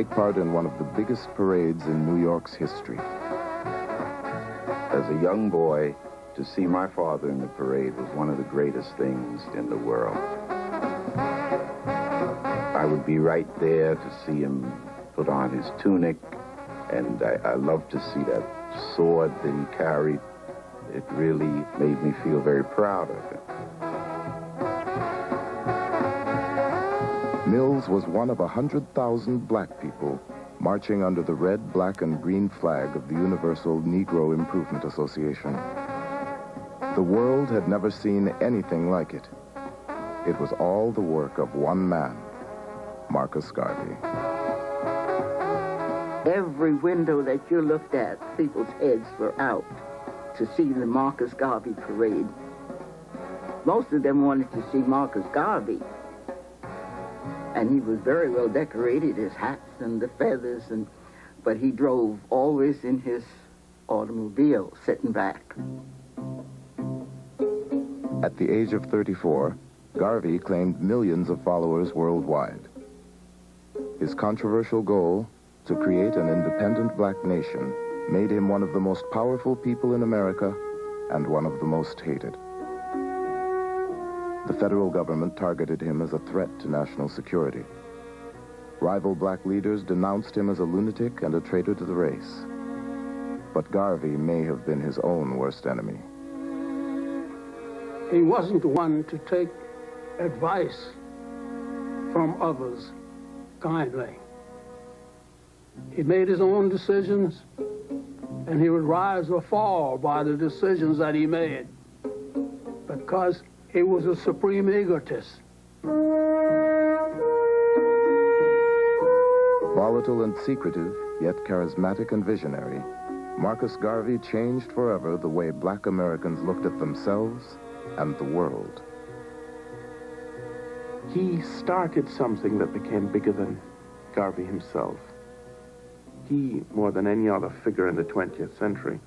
Take part in one of the biggest parades in New York's history. As a young boy, to see my father in the parade was one of the greatest things in the world. I would be right there to see him put on his tunic, and I loved to see that sword that he carried. It really made me feel very proud of him. Mills was one of 100,000 black people marching under the red, black, and green flag of the Universal Negro Improvement Association. The world had never seen anything like it. It was all the work of one man, Marcus Garvey. Every window that you looked at, people's heads were out to see the Marcus Garvey parade. Most of them wanted to see Marcus Garvey. And he was very well decorated, his hats and the feathers, but he drove always in his automobile, sitting back. At the age of 34, Garvey claimed millions of followers worldwide. His controversial goal, to create an independent black nation, made him one of the most powerful people in America and one of the most hated. The federal government targeted him as a threat to national security. Rival black leaders denounced him as a lunatic and a traitor to the race. But Garvey may have been his own worst enemy. He wasn't the one to take advice from others kindly. He made his own decisions, and he would rise or fall by the decisions that he made, because he was a supreme egotist. Volatile and secretive, yet charismatic and visionary, Marcus Garvey changed forever the way black Americans looked at themselves and the world. He started something that became bigger than Garvey himself. He, more than any other figure in the 20th century,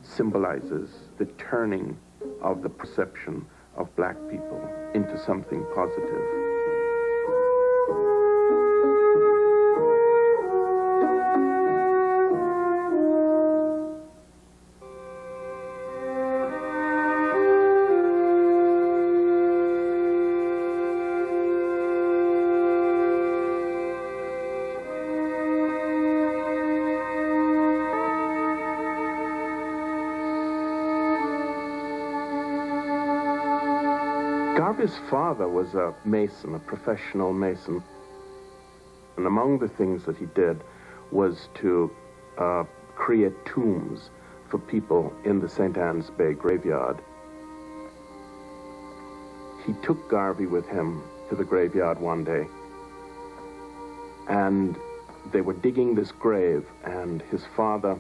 symbolizes the turning of the perception of black people into something positive. Garvey's father was a mason, a professional mason. And among the things that he did was to create tombs for people in the St. Anne's Bay graveyard. He took Garvey with him to the graveyard one day, and they were digging this grave, and his father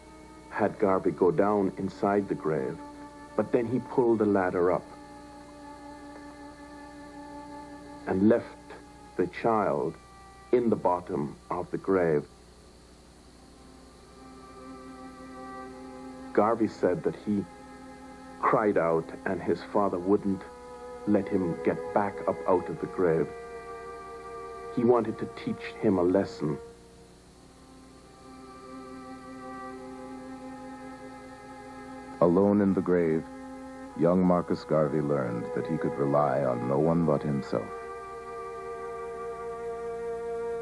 had Garvey go down inside the grave, but then he pulled the ladder up and left the child in the bottom of the grave. Garvey said that he cried out and his father wouldn't let him get back up out of the grave. He wanted to teach him a lesson. Alone in the grave, young Marcus Garvey learned that he could rely on no one but himself.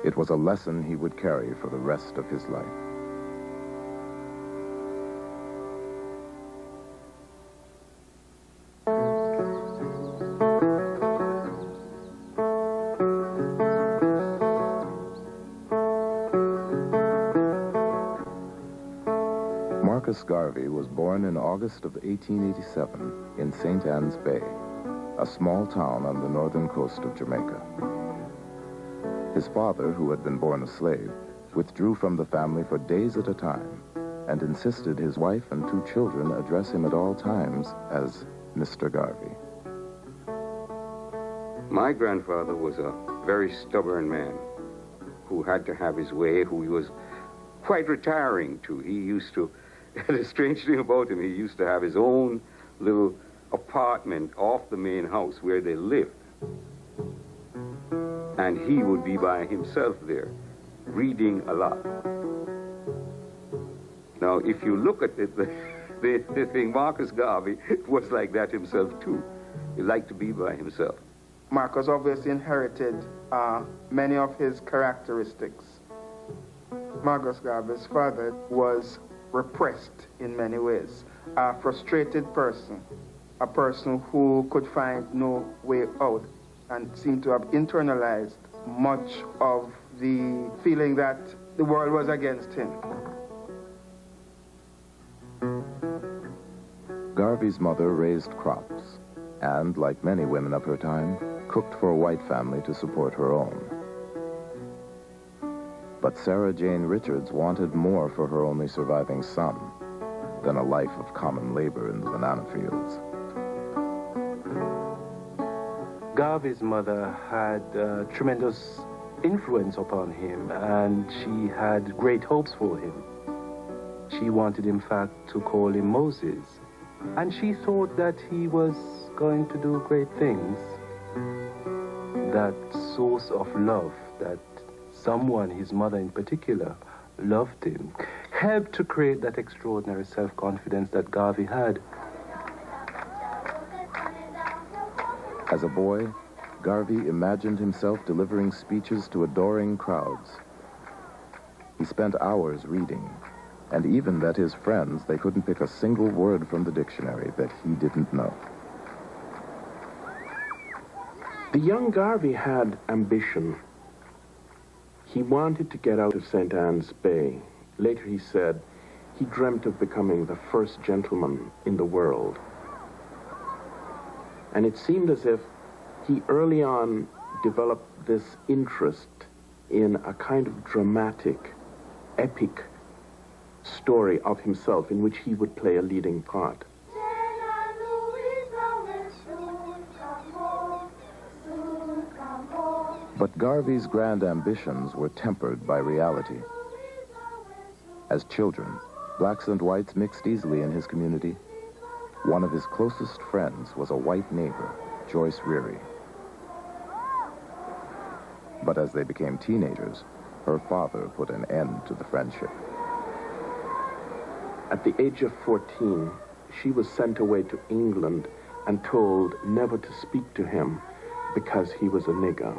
It was a lesson he would carry for the rest of his life. Marcus Garvey was born in August of 1887 in St. Anne's Bay, a small town on the northern coast of Jamaica. His father, who had been born a slave, withdrew from the family for days at a time and insisted his wife and 2 children address him at all times as Mr. Garvey. My grandfather was a very stubborn man who had to have his way, who he was quite retiring to. He used to, the strange thing about him, he used to have his own little apartment off the main house where they lived. And he would be by himself there. reading a lot. Now, if you look at it, the thing, Marcus Garvey was like that himself too. He liked to be by himself. Marcus obviously inherited many of his characteristics. Marcus Garvey's father was repressed in many ways, a frustrated person, a person who could find no way out and seemed to have internalized much of the feeling that the world was against him. Garvey's mother raised crops and, like many women of her time, cooked for a white family to support her own. But Sarah Jane Richards wanted more for her only surviving son than a life of common labor in the banana fields. Garvey's mother had tremendous influence upon him, and she had great hopes for him. She wanted, in fact, to call him Moses, and she thought that he was going to do great things. That source of love, that someone, his mother in particular, loved him, helped to create that extraordinary self-confidence that Garvey had. As a boy, Garvey imagined himself delivering speeches to adoring crowds. He spent hours reading, and even that his friends, they couldn't pick a single word from the dictionary that he didn't know. The young Garvey had ambition. He wanted to get out of St. Anne's Bay. Later he said he dreamt of becoming the first gentleman in the world. And it seemed as if he early on developed this interest in a kind of dramatic, epic story of himself in which he would play a leading part. But Garvey's grand ambitions were tempered by reality. As children, blacks and whites mixed easily in his community. One of his closest friends was a white neighbor, Joyce Reary. But as they became teenagers, her father put an end to the friendship. At the age of 14, she was sent away to England and told never to speak to him because he was a nigger.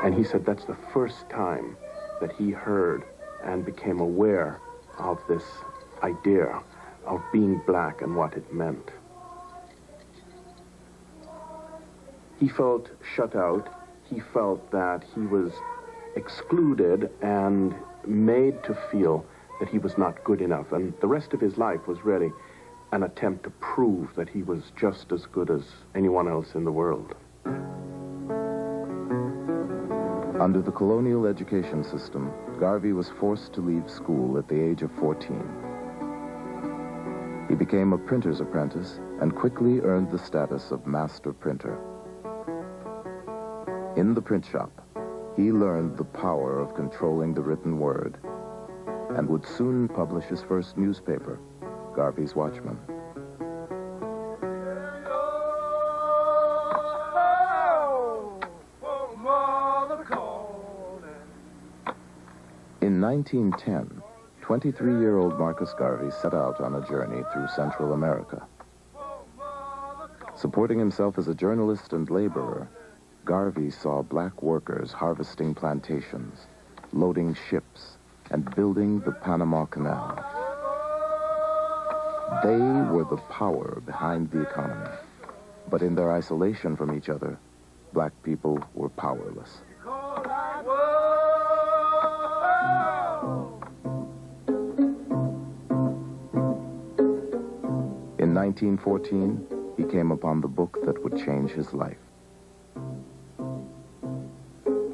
And he said that's the first time that he heard and became aware of this idea of being black and what it meant. He felt shut out. He felt that he was excluded and made to feel that he was not good enough. And the rest of his life was really an attempt to prove that he was just as good as anyone else in the world. Under the colonial education system, Garvey was forced to leave school at the age of 14. He became a printer's apprentice and quickly earned the status of master printer. In the print shop, he learned the power of controlling the written word and would soon publish his first newspaper, Garvey's Watchman. In 1910, 23-year-old Marcus Garvey set out on a journey through Central America. Supporting himself as a journalist and laborer, Garvey saw black workers harvesting plantations, loading ships, and building the Panama Canal. They were the power behind the economy, but in their isolation from each other, black people were powerless. In 1914, he came upon the book that would change his life.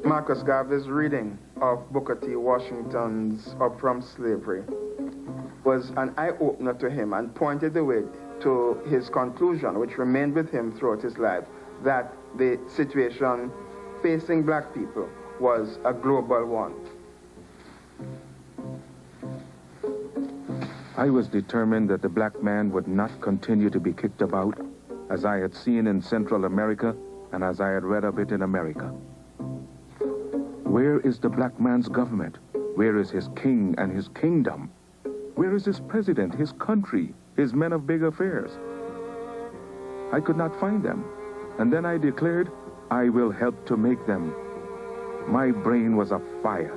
Marcus Garvey's reading of Booker T. Washington's Up From Slavery was an eye-opener to him and pointed the way to his conclusion, which remained with him throughout his life, that the situation facing black people was a global one. I was determined that the black man would not continue to be kicked about as I had seen in Central America and as I had read of it in America. Where is the black man's government? Where is his king and his kingdom? Where is his president, his country, his men of big affairs? I could not find them. And then I declared, I will help to make them. My brain was afire.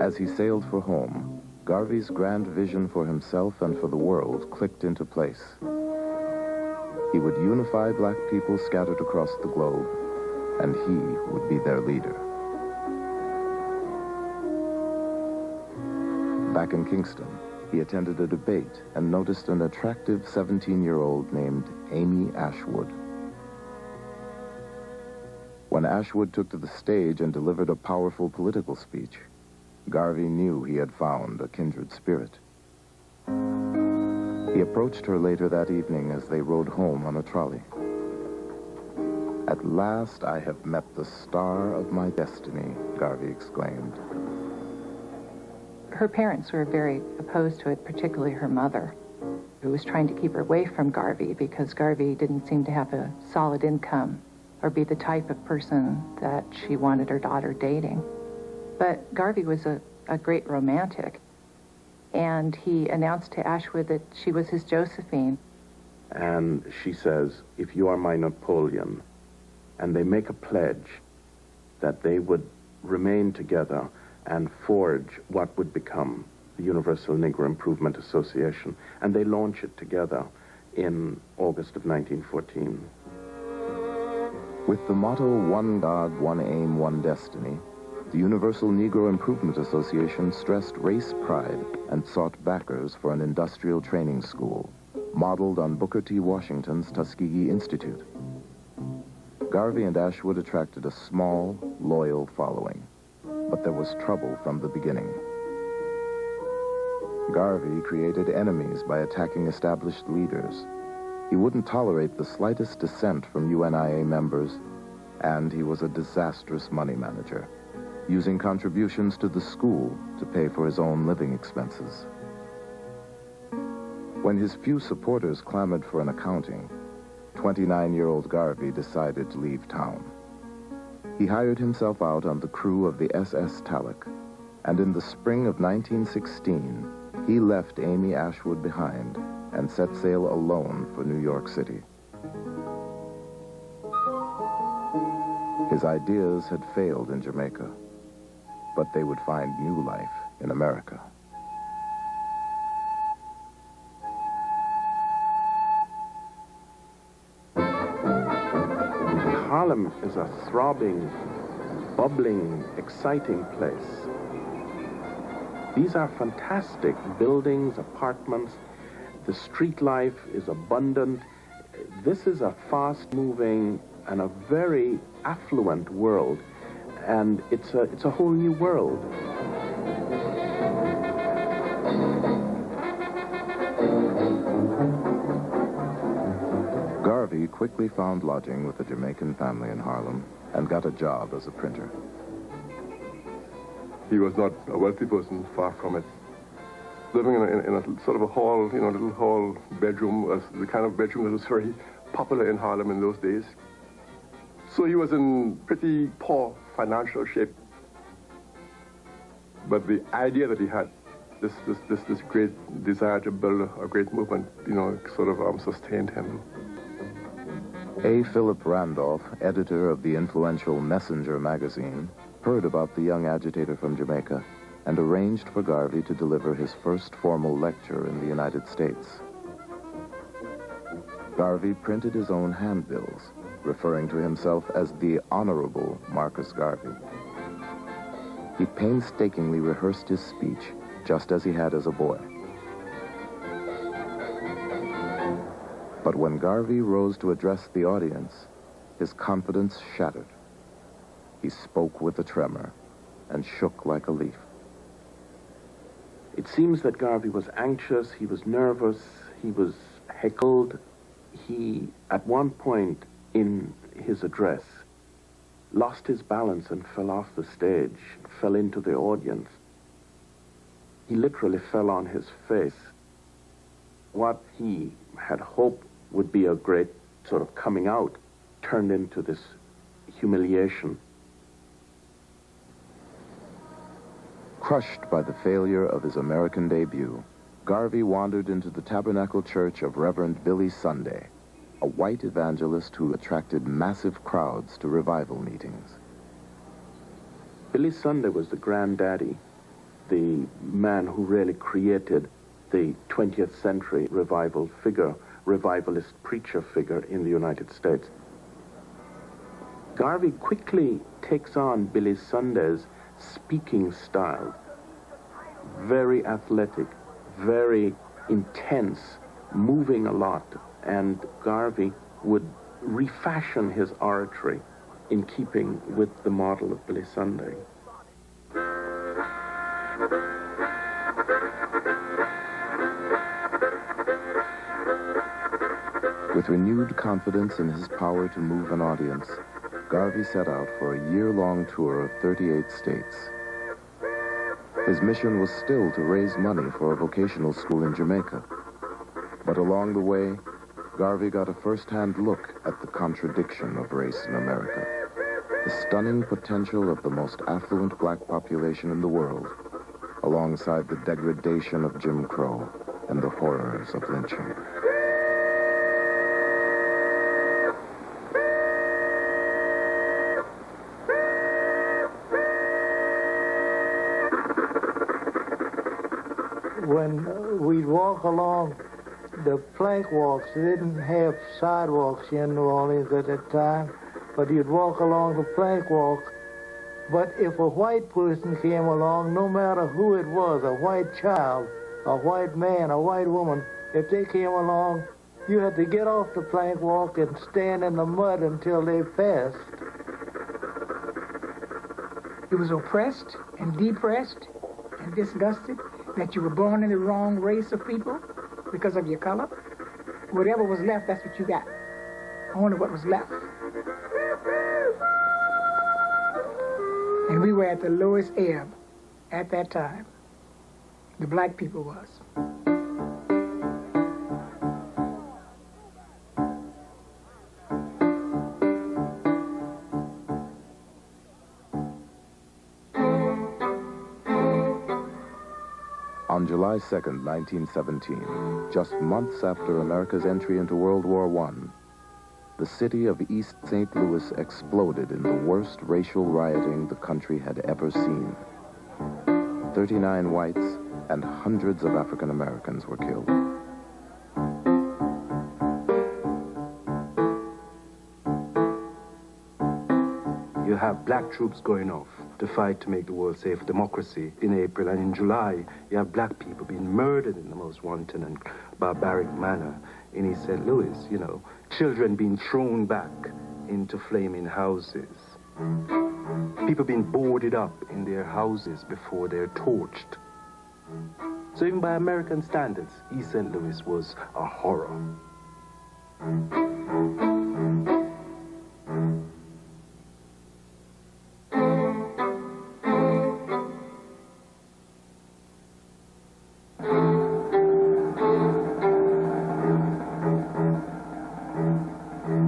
As he sailed for home, Garvey's grand vision for himself and for the world clicked into place. He would unify black people scattered across the globe, and he would be their leader. Back in Kingston, he attended a debate and noticed an attractive 17-year-old named Amy Ashwood. When Ashwood took to the stage and delivered a powerful political speech, Garvey knew he had found a kindred spirit. He approached her later that evening as they rode home on a trolley. "At last I have met the star of my destiny," Garvey exclaimed. Her parents were very opposed to it, particularly her mother, who was trying to keep her away from Garvey because Garvey didn't seem to have a solid income or be the type of person that she wanted her daughter dating. But Garvey was a great romantic, and he announced to Ashwood that she was his Josephine. And she says, if you are my Napoleon, and they make a pledge that they would remain together and forge what would become the Universal Negro Improvement Association, and they launch it together in August of 1914. With the motto, "One God, one aim, one destiny," the Universal Negro Improvement Association stressed race pride and sought backers for an industrial training school, modeled on Booker T. Washington's Tuskegee Institute. Garvey and Ashwood attracted a small, loyal following, but there was trouble from the beginning. Garvey created enemies by attacking established leaders. He wouldn't tolerate the slightest dissent from UNIA members, and he was a disastrous money manager, using contributions to the school to pay for his own living expenses. When his few supporters clamored for an accounting, 29-year-old Garvey decided to leave town. He hired himself out on the crew of the SS Talek, and in the spring of 1916, he left Amy Ashwood behind and set sail alone for New York City. His ideas had failed in Jamaica, but they would find new life in America. Harlem is a throbbing, bubbling, exciting place. These are fantastic buildings, apartments. The street life is abundant. This is a fast-moving and a very affluent world, and it's a whole new world. Garvey quickly found lodging with a Jamaican family in Harlem and got a job as a printer. He was not a wealthy person, far from it. Living in a sort of a hall, little hall bedroom, was the kind of bedroom that was very popular in Harlem in those days. So he was in pretty poor financial shape. But the idea that he had, this great desire to build a great movement, sort of sustained him. A. Philip Randolph, editor of the influential Messenger magazine, heard about the young agitator from Jamaica and arranged for Garvey to deliver his first formal lecture in the United States. Garvey printed his own handbills, referring to himself as the Honorable Marcus Garvey. He painstakingly rehearsed his speech, just as he had as a boy. But when Garvey rose to address the audience, his confidence shattered. He spoke with a tremor and shook like a leaf. It seems that Garvey was anxious, he was nervous, he was heckled. He, at one point in his address, lost his balance and fell off the stage, fell into the audience. He literally fell on his face. what he had hoped would be a great sort of coming out turned into this humiliation. Crushed by the failure of his American debut, Garvey wandered into the Tabernacle Church of Reverend Billy Sunday, a white evangelist who attracted massive crowds to revival meetings. Billy Sunday was the granddaddy, the man who really created the 20th century revival figure, revivalist preacher figure in the United States. Garvey quickly takes on Billy Sunday's speaking style. Very athletic, very intense, moving a lot, and Garvey would refashion his oratory in keeping with the model of Billy Sunday. With renewed confidence in his power to move an audience, Garvey set out for a year-long tour of 38 states. His mission was still to raise money for a vocational school in Jamaica. But along the way, Garvey got a first-hand look at the contradiction of race in America, the stunning potential of the most affluent black population in the world, alongside the degradation of Jim Crow and the horrors of lynching. When we'd walk along the plank walks, they didn't have sidewalks here in New Orleans at that time, but you'd walk along the plank walk. But if a white person came along, no matter who it was, a white child, a white man, a white woman, if they came along, you had to get off the plank walk and stand in the mud until they passed. You was oppressed and depressed and disgusted that you were born in the wrong race of people because of your color. Whatever was left, that's what you got. Only what was left. And we were at the lowest ebb at that time. The black people was. On July 2nd, 1917, just months after America's entry into World War I, the city of East St. Louis exploded in the worst racial rioting the country had ever seen. 39 whites and hundreds of African Americans were killed. You have black troops going off to fight to make the world safe democracy in April, and in July you have black people being murdered in the most wanton and barbaric manner in East St. Louis, you know, children being thrown back into flaming houses, people being boarded up in their houses before they're torched. So even by American standards, East St. Louis was a horror.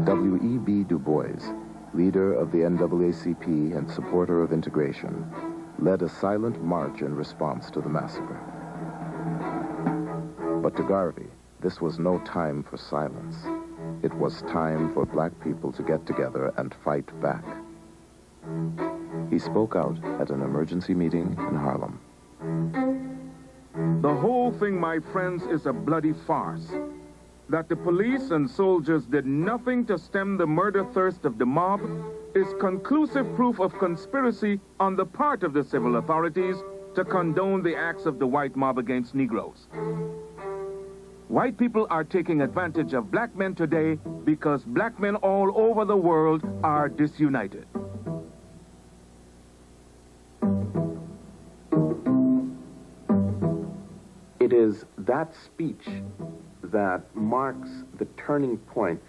W.E.B. Du Bois, leader of the NAACP and supporter of integration, led a silent march in response to the massacre. But to Garvey, this was no time for silence. It was time for black people to get together and fight back. He spoke out at an emergency meeting in Harlem. The whole thing, my friends, is a bloody farce. That the police and soldiers did nothing to stem the murder thirst of the mob is conclusive proof of conspiracy on the part of the civil authorities to condone the acts of the white mob against Negroes. White people are taking advantage of black men today because black men all over the world are disunited. It is that speech that marks the turning point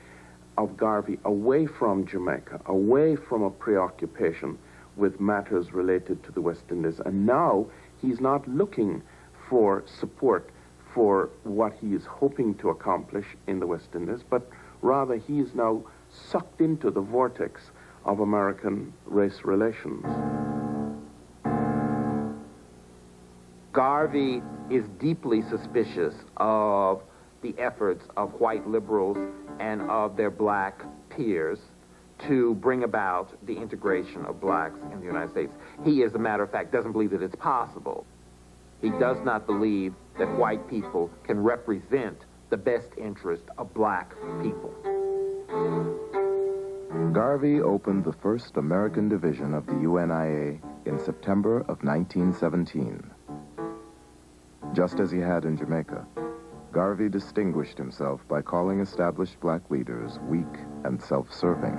of Garvey away from Jamaica, away from a preoccupation with matters related to the West Indies. And now he's not looking for support for what he is hoping to accomplish in the West Indies, but rather he is now sucked into the vortex of American race relations. Garvey is deeply suspicious of the efforts of white liberals and of their black peers to bring about the integration of blacks in the United States. He, as a matter of fact, doesn't believe that it's possible. He does not believe that white people can represent the best interest of black people. Garvey opened the first American division of the UNIA in September of 1917. Just as he had in Jamaica, Garvey distinguished himself by calling established black leaders weak and self-serving.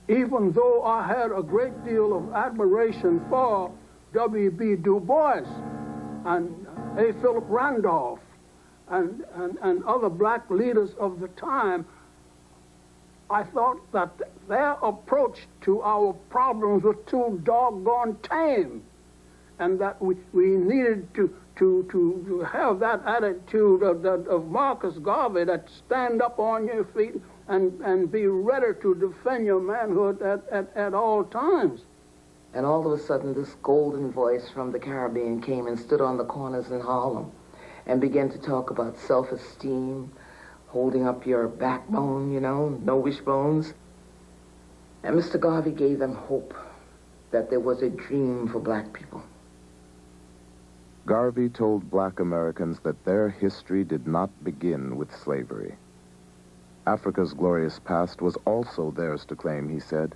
Even though I had a great deal of admiration for W.B. Du Bois and A. Philip Randolph and other black leaders of the time, I thought that their approach to our problems was too doggone tame, and that we needed to have that attitude of Marcus Garvey, that stand up on your feet and be ready to defend your manhood at all times. And all of a sudden, this golden voice from the Caribbean came and stood on the corners in Harlem and began to talk about self-esteem, holding up your backbone, you know, no wishbones. And Mr. Garvey gave them hope that there was a dream for black people. Garvey told black Americans that their history did not begin with slavery. Africa's glorious past was also theirs to claim, he said,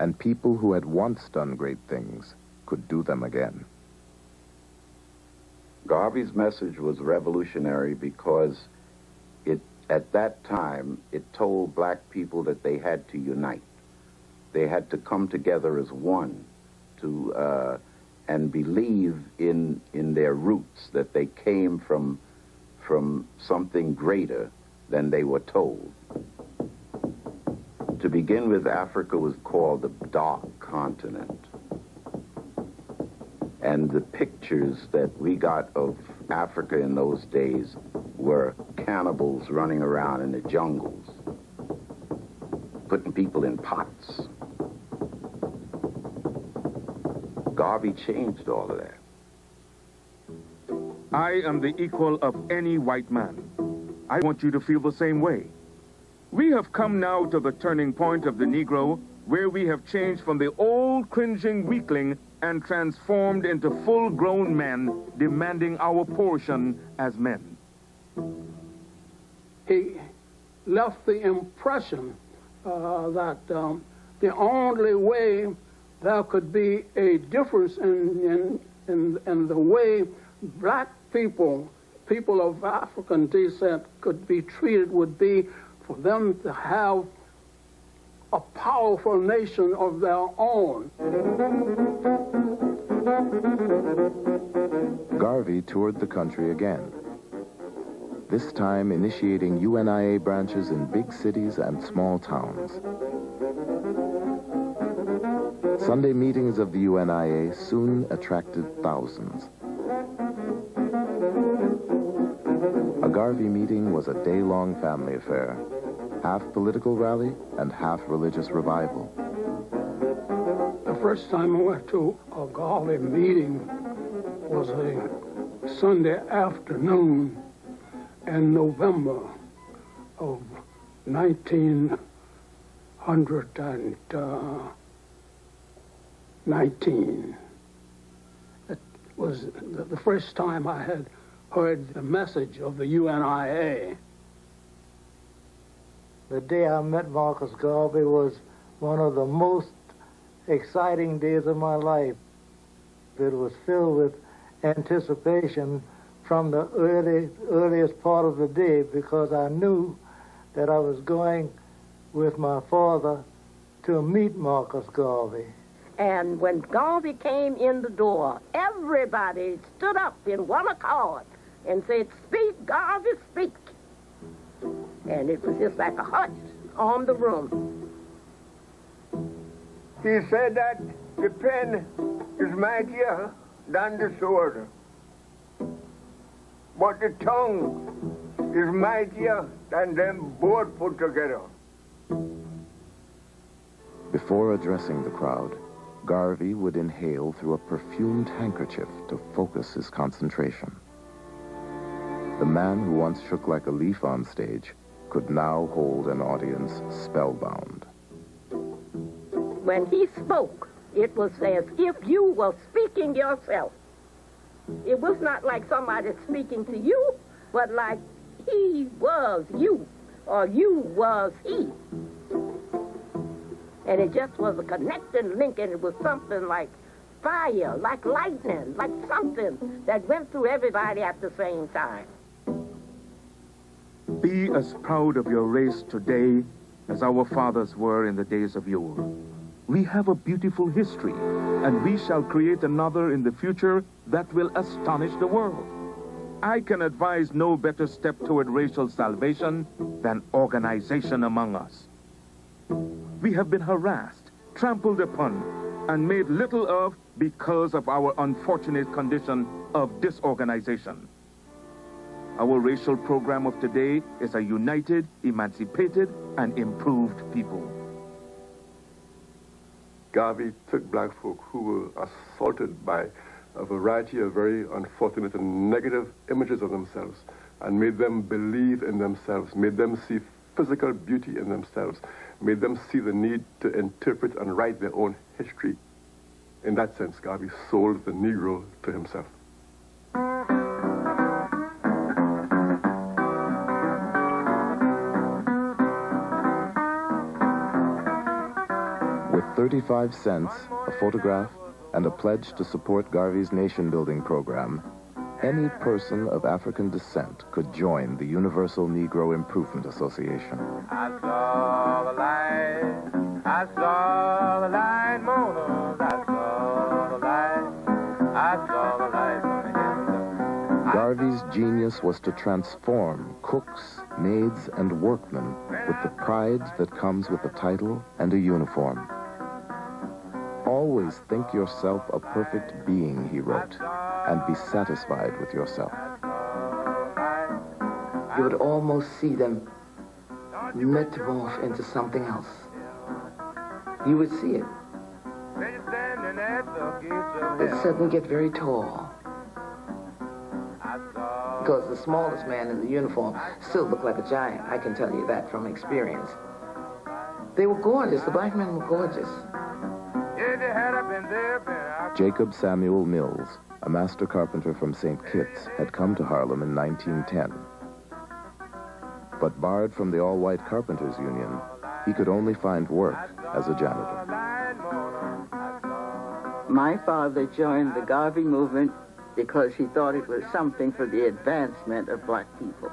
and people who had once done great things could do them again. Garvey's message was revolutionary because at that time, it told black people that they had to unite. They had to come together as one and believe in their roots, that they came from something greater than they were told. To begin with, Africa was called the Dark Continent. And the pictures that we got of Africa in those days were cannibals running around in the jungles, putting people in pots. Garvey changed all of that. I am the equal of any white man. I want you to feel the same way. We have come now to the turning point of the Negro, where we have changed from the old cringing weakling and transformed into full-grown men demanding our portion as men. He left the impression that the only way there could be a difference in the way black people of African descent could be treated would be for them to have a powerful nation of their own. Garvey toured the country again, this time initiating UNIA branches in big cities and small towns. Sunday meetings of the UNIA soon attracted thousands. A Garvey meeting was a day-long family affair, half political rally and half religious revival. The first time I went to a Garvey meeting was a Sunday afternoon in November of 1919. It was the first time I had heard the message of the UNIA. The day I met Marcus Garvey was one of the most exciting days of my life. It was filled with anticipation from the earliest part of the day, because I knew that I was going with my father to meet Marcus Garvey. And when Garvey came in the door, everybody stood up in one accord and said, "Speak, Garvey, speak." And it was just like a hush on the room. He said that the pen is mightier than the sword. but the tongue is mightier than them both put together. Before addressing the crowd, Garvey would inhale through a perfumed handkerchief to focus his concentration. The man who once shook like a leaf on stage could now hold an audience spellbound. When he spoke, it was as if you were speaking yourself. It was not like somebody speaking to you, but like he was you, or you was he. And it just was a connecting link, and it was something like fire, like lightning, like something that went through everybody at the same time. Be as proud of your race today as our fathers were in the days of yore. We have a beautiful history, and we shall create another in the future that will astonish the world. I can advise no better step toward racial salvation than organization among us. We have been harassed, trampled upon, and made little of because of our unfortunate condition of disorganization. Our racial program of today is a united, emancipated, and improved people. Garvey took black folk who were assaulted by a variety of very unfortunate and negative images of themselves and made them believe in themselves, made them see physical beauty in themselves, made them see the need to interpret and write their own history. In that sense, Garvey sold the Negro to himself. With 35 cents, a photograph, and a pledge to support Garvey's nation-building program, any person of African descent could join the Universal Negro Improvement Association. I saw the light, I saw the light, Mona, I saw the light, I saw the light from the heavens. Garvey's genius was to transform cooks, maids, and workmen with the pride that comes with a title and a uniform. Always think yourself a perfect being, he wrote, and be satisfied with yourself. You would almost see them metamorph into something else. You would see it. They'd suddenly get very tall. Because the smallest man in the uniform still looked like a giant. I can tell you that from experience. They were gorgeous. The black men were gorgeous. Jacob Samuel Mills, a master carpenter from St. Kitts, had come to Harlem in 1910. But barred from the All-White Carpenters Union, he could only find work as a janitor. My father joined the Garvey movement because he thought it was something for the advancement of black people.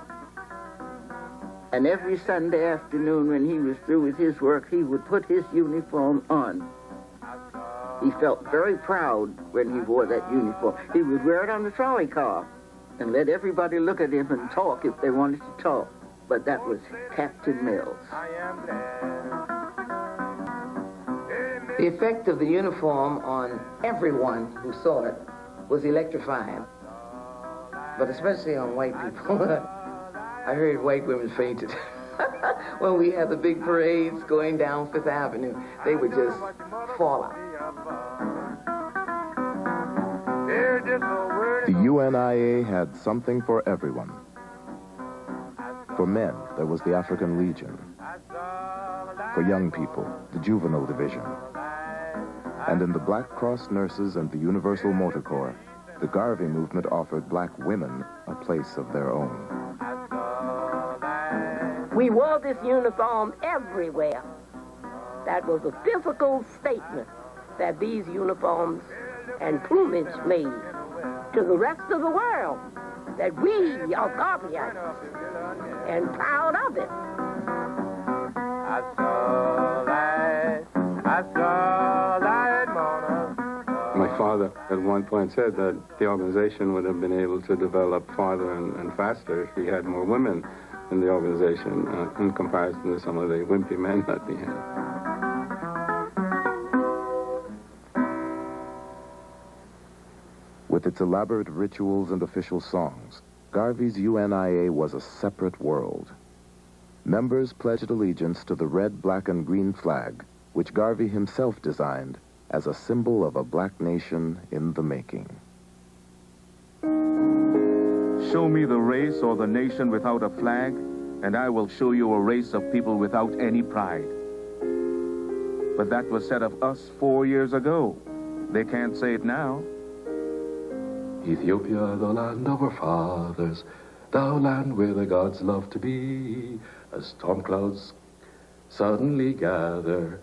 And every Sunday afternoon when he was through with his work, he would put his uniform on. He felt very proud when he wore that uniform. He would wear it on the trolley car and let everybody look at him and talk if they wanted to talk. But that was Captain Mills. The effect of the uniform on everyone who saw it was electrifying, but especially on white people. I heard white women fainted. When we had the big parades going down Fifth Avenue, they would just fall out. The UNIA had something for everyone. For men, there was the African Legion. For young people, the Juvenile Division. And in the Black Cross Nurses and the Universal Motor Corps, the Garvey movement offered black women a place of their own. We wore this uniform everywhere. That was a physical statement that these uniforms and plumage made to the rest of the world, that we are Garveyites and proud of it. I saw light, I saw light, Mona. My father at one point said that the organization would have been able to develop farther and faster if we had more women in the organization in comparison to some of the wimpy men that we had. With its elaborate rituals and official songs, Garvey's UNIA was a separate world. Members pledged allegiance to the red, black, and green flag, which Garvey himself designed as a symbol of a black nation in the making. Show me the race or the nation without a flag, and I will show you a race of people without any pride. But that was said of us 4 years ago. They can't say it now. Ethiopia, the land of our fathers, thou land where the gods love to be, as storm clouds suddenly gather,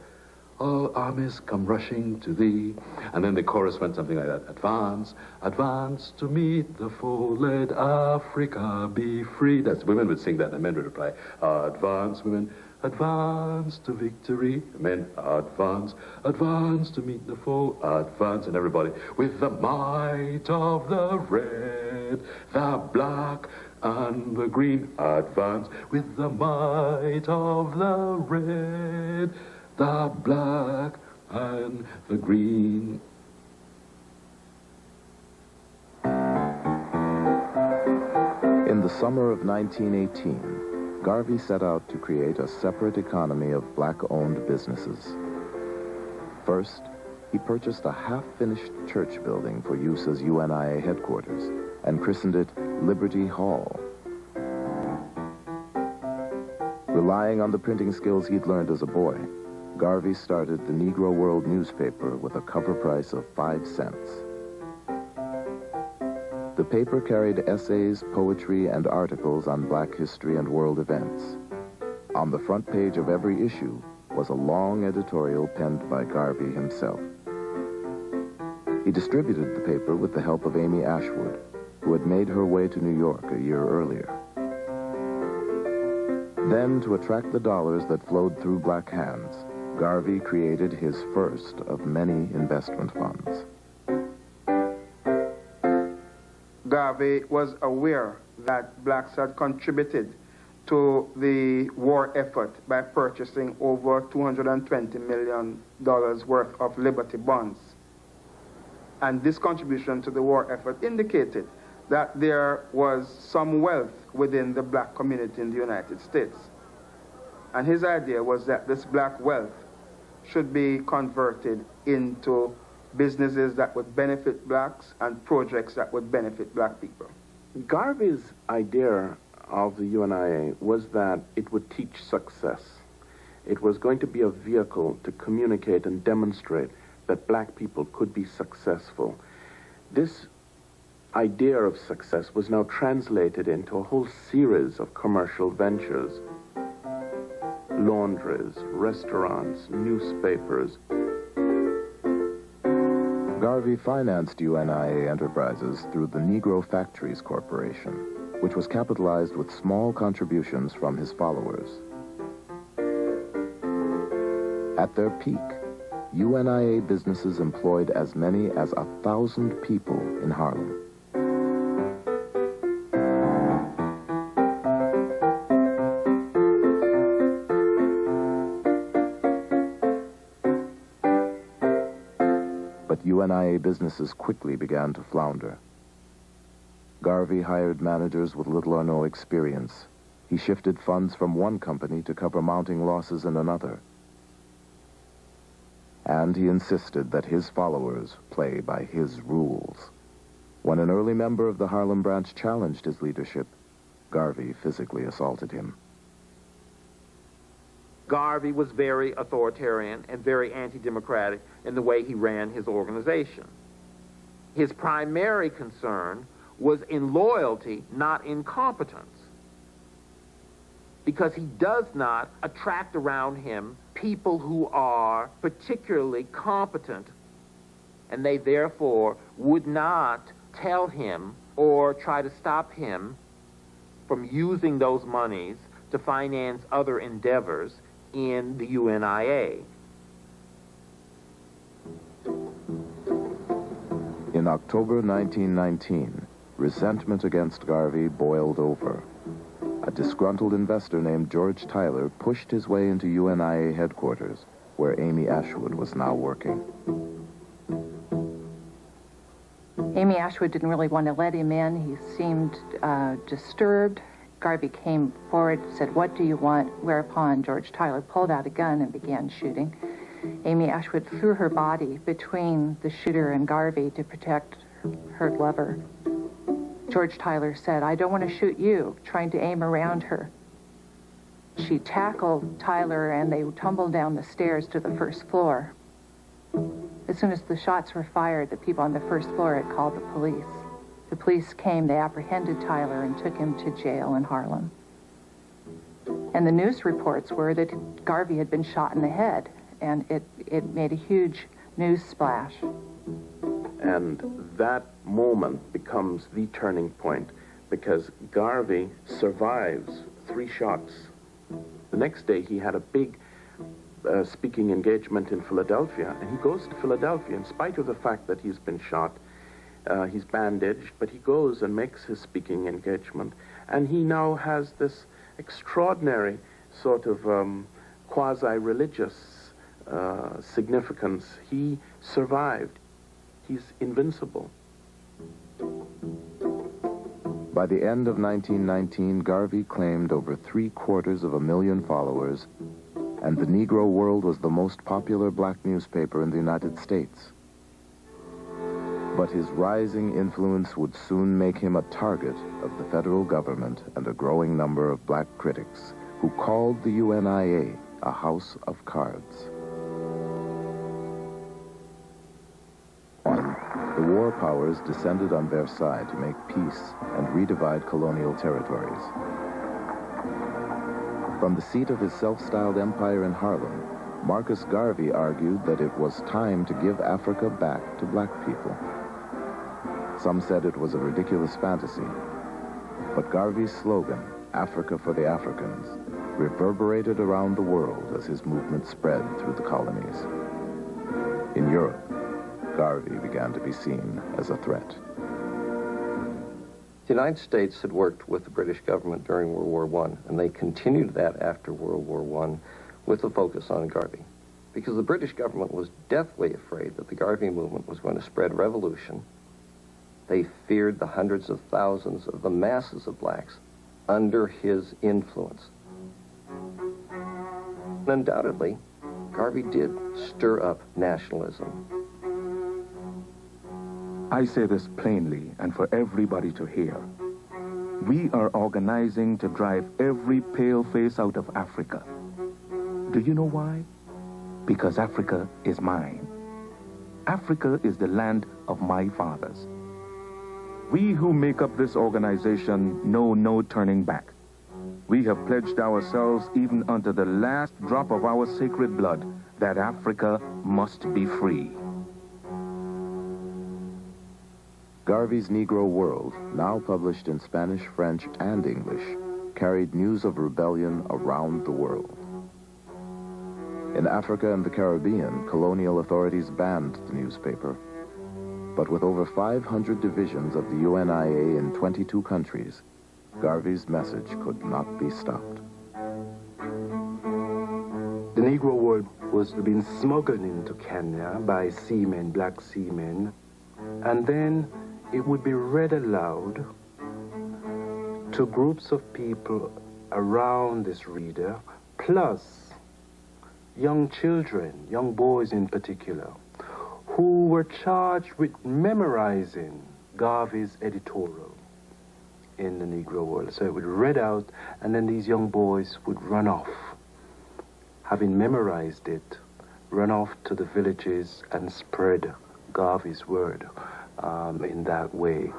all armies come rushing to thee. And then the chorus went something like that. Advance, advance to meet the foe, let Africa be free. That's, women would sing that and men would reply, advance, women, advance to victory. Men, advance, advance to meet the foe, advance. And everybody, with the might of the red, the black, and the green, advance. With the might of the red, the black, and the green. In the summer of 1918, Garvey set out to create a separate economy of black-owned businesses. First, he purchased a half-finished church building for use as UNIA headquarters and christened it Liberty Hall. Relying on the printing skills he'd learned as a boy, Garvey started the Negro World newspaper with a cover price of 5 cents. The paper carried essays, poetry, and articles on black history and world events. On the front page of every issue was a long editorial penned by Garvey himself. He distributed the paper with the help of Amy Ashwood, who had made her way to New York a year earlier. Then, to attract the dollars that flowed through black hands, Garvey created his first of many investment funds. Garvey was aware that blacks had contributed to the war effort by purchasing over $220 million worth of Liberty bonds. And this contribution to the war effort indicated that there was some wealth within the black community in the United States. And his idea was that this black wealth should be converted into businesses that would benefit blacks and projects that would benefit black people. Garvey's idea of the UNIA was that it would teach success. It was going to be a vehicle to communicate and demonstrate that black people could be successful. This idea of success was now translated into a whole series of commercial ventures. Laundries, restaurants, newspapers. Garvey financed UNIA enterprises through the Negro Factories Corporation, which was capitalized with small contributions from his followers. At their peak, UNIA businesses employed as many as 1,000 people in Harlem. But UNIA businesses quickly began to flounder. Garvey hired managers with little or no experience. He shifted funds from one company to cover mounting losses in another. And he insisted that his followers play by his rules. When an early member of the Harlem branch challenged his leadership, Garvey physically assaulted him. Garvey was very authoritarian and very anti-democratic in the way he ran his organization. His primary concern was in loyalty, not in competence, because he does not attract around him people who are particularly competent, and they therefore would not tell him or try to stop him from using those monies to finance other endeavors in the UNIA. In October 1919, resentment against Garvey boiled over. A disgruntled investor named George Tyler pushed his way into UNIA headquarters, where Amy Ashwood was now working. Amy Ashwood didn't really want to let him in. He seemed disturbed. Garvey came forward, said, "What do you want?" Whereupon George Tyler pulled out a gun and began shooting. Amy Ashwood threw her body between the shooter and Garvey to protect her lover. George Tyler said, "I don't want to shoot you," trying to aim around her. She tackled Tyler and they tumbled down the stairs to the first floor. As soon as the shots were fired, the people on the first floor had called the police. The police came, they apprehended Tyler and took him to jail in Harlem. And the news reports were that Garvey had been shot in the head, and it made a huge news splash. And that moment becomes the turning point, because Garvey survives 3 shots. The next day he had a big speaking engagement in Philadelphia, and he goes to Philadelphia in spite of the fact that he's been shot. He's bandaged, but he goes and makes his speaking engagement, and he now has this extraordinary sort of quasi-religious significance. He survived. He's invincible. By the end of 1919, Garvey claimed over 750,000 followers, and the Negro World was the most popular black newspaper in the United States. But his rising influence would soon make him a target of the federal government and a growing number of black critics who called the UNIA a house of cards. The war powers descended on Versailles to make peace and redivide colonial territories. From the seat of his self-styled empire in Harlem, Marcus Garvey argued that it was time to give Africa back to black people. Some said it was a ridiculous fantasy, but Garvey's slogan, "Africa for the Africans," reverberated around the world as his movement spread through the colonies. In Europe, Garvey began to be seen as a threat. The United States had worked with the British government during World War I, and they continued that after World War I with a focus on Garvey, because the British government was deathly afraid that the Garvey movement was going to spread revolution. They feared the hundreds of thousands of the masses of blacks under his influence. And undoubtedly, Garvey did stir up nationalism. I say this plainly and for everybody to hear. We are organizing to drive every pale face out of Africa. Do you know why? Because Africa is mine. Africa is the land of my fathers. We who make up this organization know no turning back. We have pledged ourselves even unto the last drop of our sacred blood that Africa must be free. Garvey's Negro World, now published in Spanish, French, and English, carried news of rebellion around the world. In Africa and the Caribbean, colonial authorities banned the newspaper. But with over 500 divisions of the UNIA in 22 countries, Garvey's message could not be stopped. The Negro World was being smuggled into Kenya by seamen, black seamen, and then it would be read aloud to groups of people around this reader, plus young children, young boys in particular, who were charged with memorizing Garvey's editorial in the Negro World. So it would read out, and then these young boys would run off, having memorized it, run off to the villages and spread Garvey's word in that way.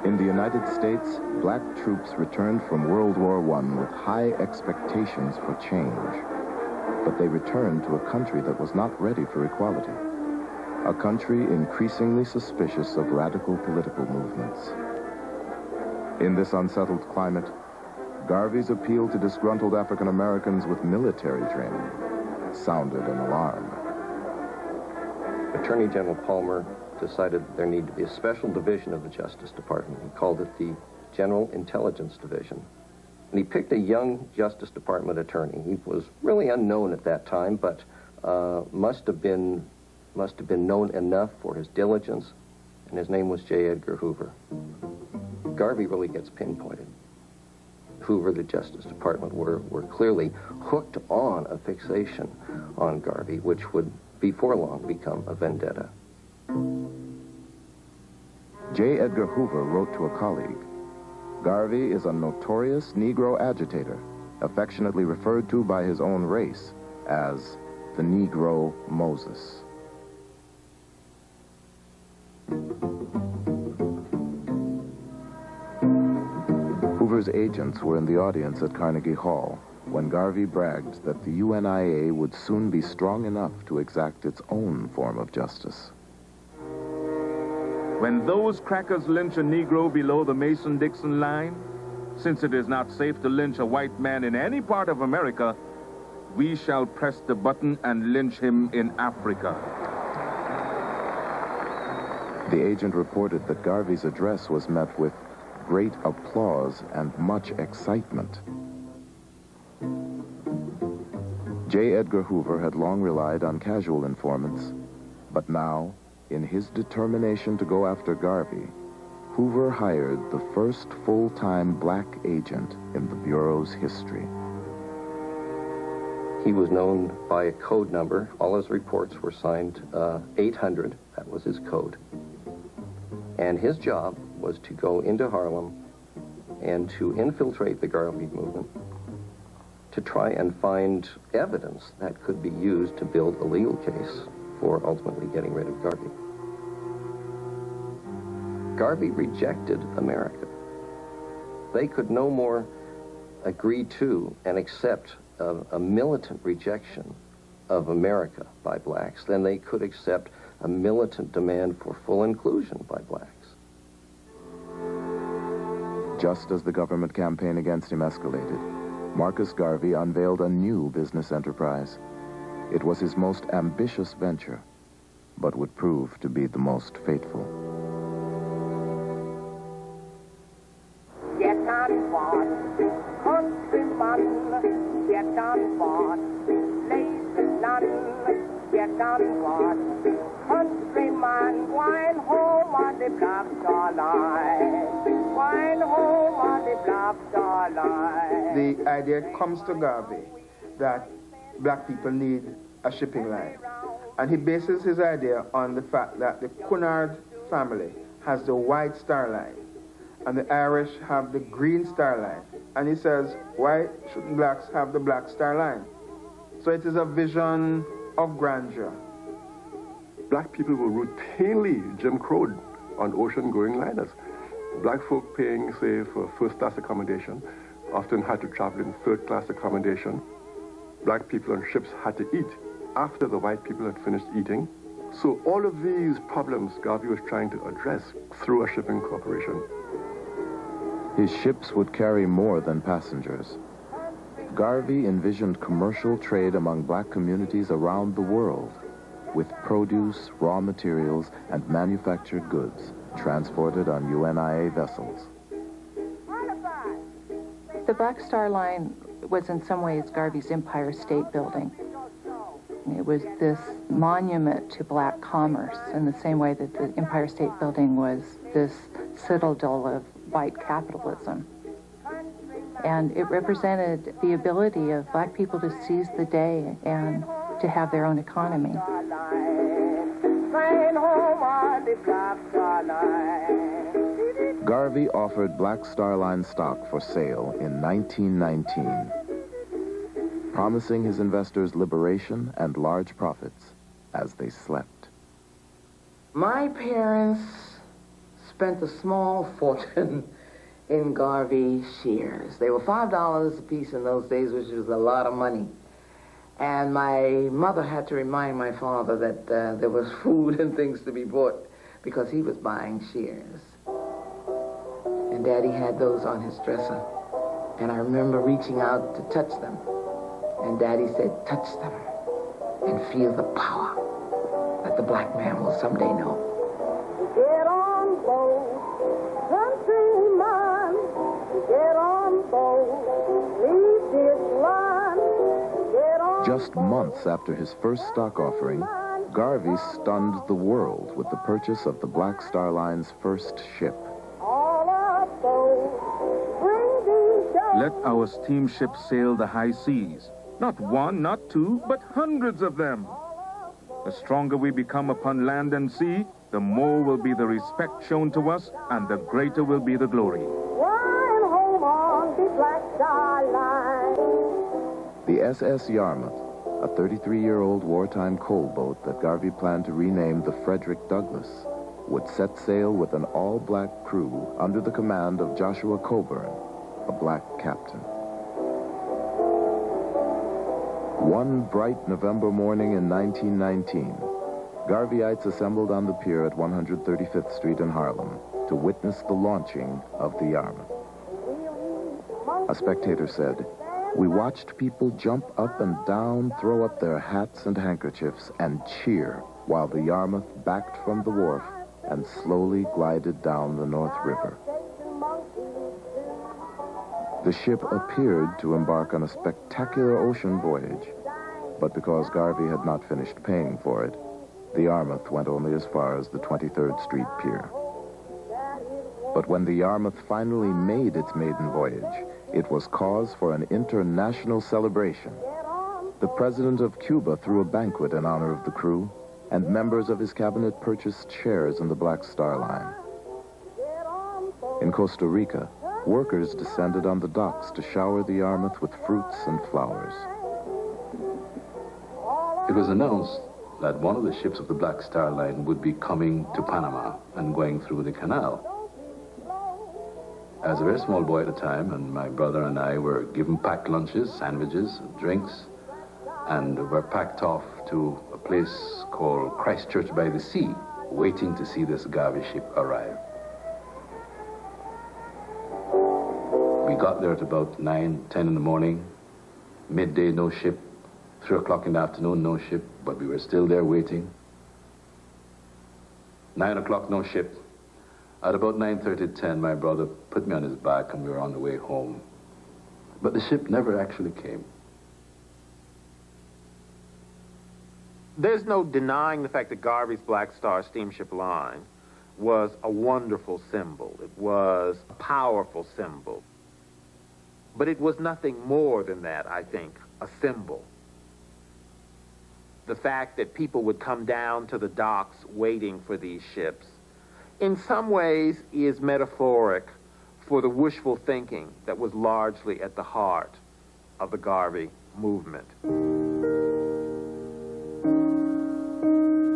In the United States, black troops returned from World War I with high expectations for change. But they returned to a country that was not ready for equality. A country increasingly suspicious of radical political movements. In this unsettled climate, Garvey's appeal to disgruntled African Americans with military training sounded an alarm. Attorney General Palmer decided that there needed to be a special division of the Justice Department. He called it the General Intelligence Division. And he picked a young Justice Department attorney. He was really unknown at that time, but must have been must have been known enough for his diligence, and his name was J. Edgar Hoover. Garvey really gets pinpointed. Hoover, the Justice Department, were clearly hooked on a fixation on Garvey, which would before long become a vendetta. J. Edgar Hoover wrote to a colleague, "Garvey is a notorious Negro agitator, affectionately referred to by his own race as the Negro Moses." Hoover's agents were in the audience at Carnegie Hall when Garvey bragged that the UNIA would soon be strong enough to exact its own form of justice. When those crackers lynch a Negro below the Mason-Dixon line, since it is not safe to lynch a white man in any part of America, we shall press the button and lynch him in Africa. The agent reported that Garvey's address was met with great applause and much excitement. J. Edgar Hoover had long relied on casual informants, but now, in his determination to go after Garvey, Hoover hired the first full-time black agent in the Bureau's history. He was known by a code number. All his reports were signed 800. That was his code. And his job was to go into Harlem and to infiltrate the Garvey movement, to try and find evidence that could be used to build a legal case for ultimately getting rid of Garvey. Garvey rejected America. They could no more agree to and accept a militant rejection of America by blacks than they could accept a militant demand for full inclusion by blacks. Just as the government campaign against him escalated, Marcus Garvey unveiled a new business enterprise. It was his most ambitious venture, but would prove to be the most fateful. Get on board, countryman, get on board, lazy none, get on board, countryman, wine home on the Black Star Line, wine home on the Black Star Line. The idea comes to Garvey that black people need a shipping line. And he bases his idea on the fact that the Cunard family has the White Star Line, and the Irish have the Green Star Line. And he says, why shouldn't blacks have the Black Star Line? So it is a vision of grandeur. Black people were routinely Jim Crowed on ocean-going liners. Black folk paying, say, for first-class accommodation often had to travel in third-class accommodation. Black people on ships had to eat after the white people had finished eating. So all of these problems Garvey was trying to address through a shipping corporation. His ships would carry more than passengers. Garvey envisioned commercial trade among black communities around the world, with produce, raw materials, and manufactured goods transported on UNIA vessels. The Black Star Line was in some ways Garvey's Empire State Building. It was this monument to black commerce in the same way that the Empire State Building was this citadel of white capitalism. And it represented the ability of black people to seize the day and to have their own economy. Garvey offered Black Star Line stock for sale in 1919, promising his investors liberation and large profits as they slept. My parents spent a small fortune in Garvey shares. They were $5 a piece in those days, which was a lot of money. And my mother had to remind my father that there was food and things to be bought because he was buying shares. And Daddy had those on his dresser. And I remember reaching out to touch them. And Daddy said, touch them and feel the power that the black man will someday know. Get on board, countryman, get on board, leave this land, get on Just months after his first stock offering, Garvey stunned the world with the purchase of the Black Star Line's first ship. Let our steamship sail the high seas. Not one, not two, but hundreds of them. The stronger we become upon land and sea, the more will be the respect shown to us, and the greater will be the glory. The SS Yarmouth, a 33-year-old wartime coal boat that Garvey planned to rename the Frederick Douglass, would set sail with an all-black crew under the command of Joshua Coburn, a black captain. One bright November morning in 1919, Garveyites assembled on the pier at 135th Street in Harlem to witness the launching of the Yarmouth. A spectator said, "We watched people jump up and down, throw up their hats and handkerchiefs, and cheer while the Yarmouth backed from the wharf and slowly glided down the North River." The ship appeared to embark on a spectacular ocean voyage, but because Garvey had not finished paying for it, the Yarmouth went only as far as the 23rd Street Pier. But when the Yarmouth finally made its maiden voyage, it was cause for an international celebration. The president of Cuba threw a banquet in honor of the crew, and members of his cabinet purchased shares in the Black Star Line. In Costa Rica, workers descended on the docks to shower the Yarmouth with fruits and flowers. It was announced that one of the ships of the Black Star Line would be coming to Panama and going through the canal. As a very small boy at the time, and my brother and I were given packed lunches, sandwiches, drinks, and were packed off to a place called Christchurch by the Sea, waiting to see this Garvey ship arrive. We got there at about 9, 10 in the morning. Midday, no ship. 3 o'clock in the afternoon, no ship, but we were still there waiting. 9 o'clock, no ship. At about 9:30, 10, my brother put me on his back and we were on the way home. But the ship never actually came. There's no denying the fact that Garvey's Black Star Steamship Line was a wonderful symbol. It was a powerful symbol. But it was nothing more than that, I think, a symbol. The fact that people would come down to the docks waiting for these ships, in some ways is metaphoric for the wishful thinking that was largely at the heart of the Garvey movement.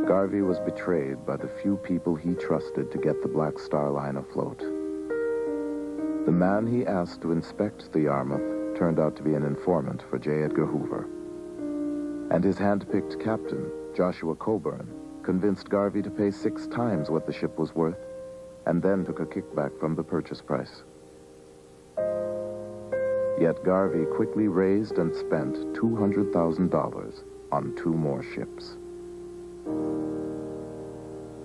Garvey was betrayed by the few people he trusted to get the Black Star Line afloat. The man he asked to inspect the Yarmouth turned out to be an informant for J. Edgar Hoover. And his hand-picked captain, Joshua Coburn, convinced Garvey to pay 6 times what the ship was worth, and then took a kickback from the purchase price. Yet Garvey quickly raised and spent $200,000 on 2 more ships.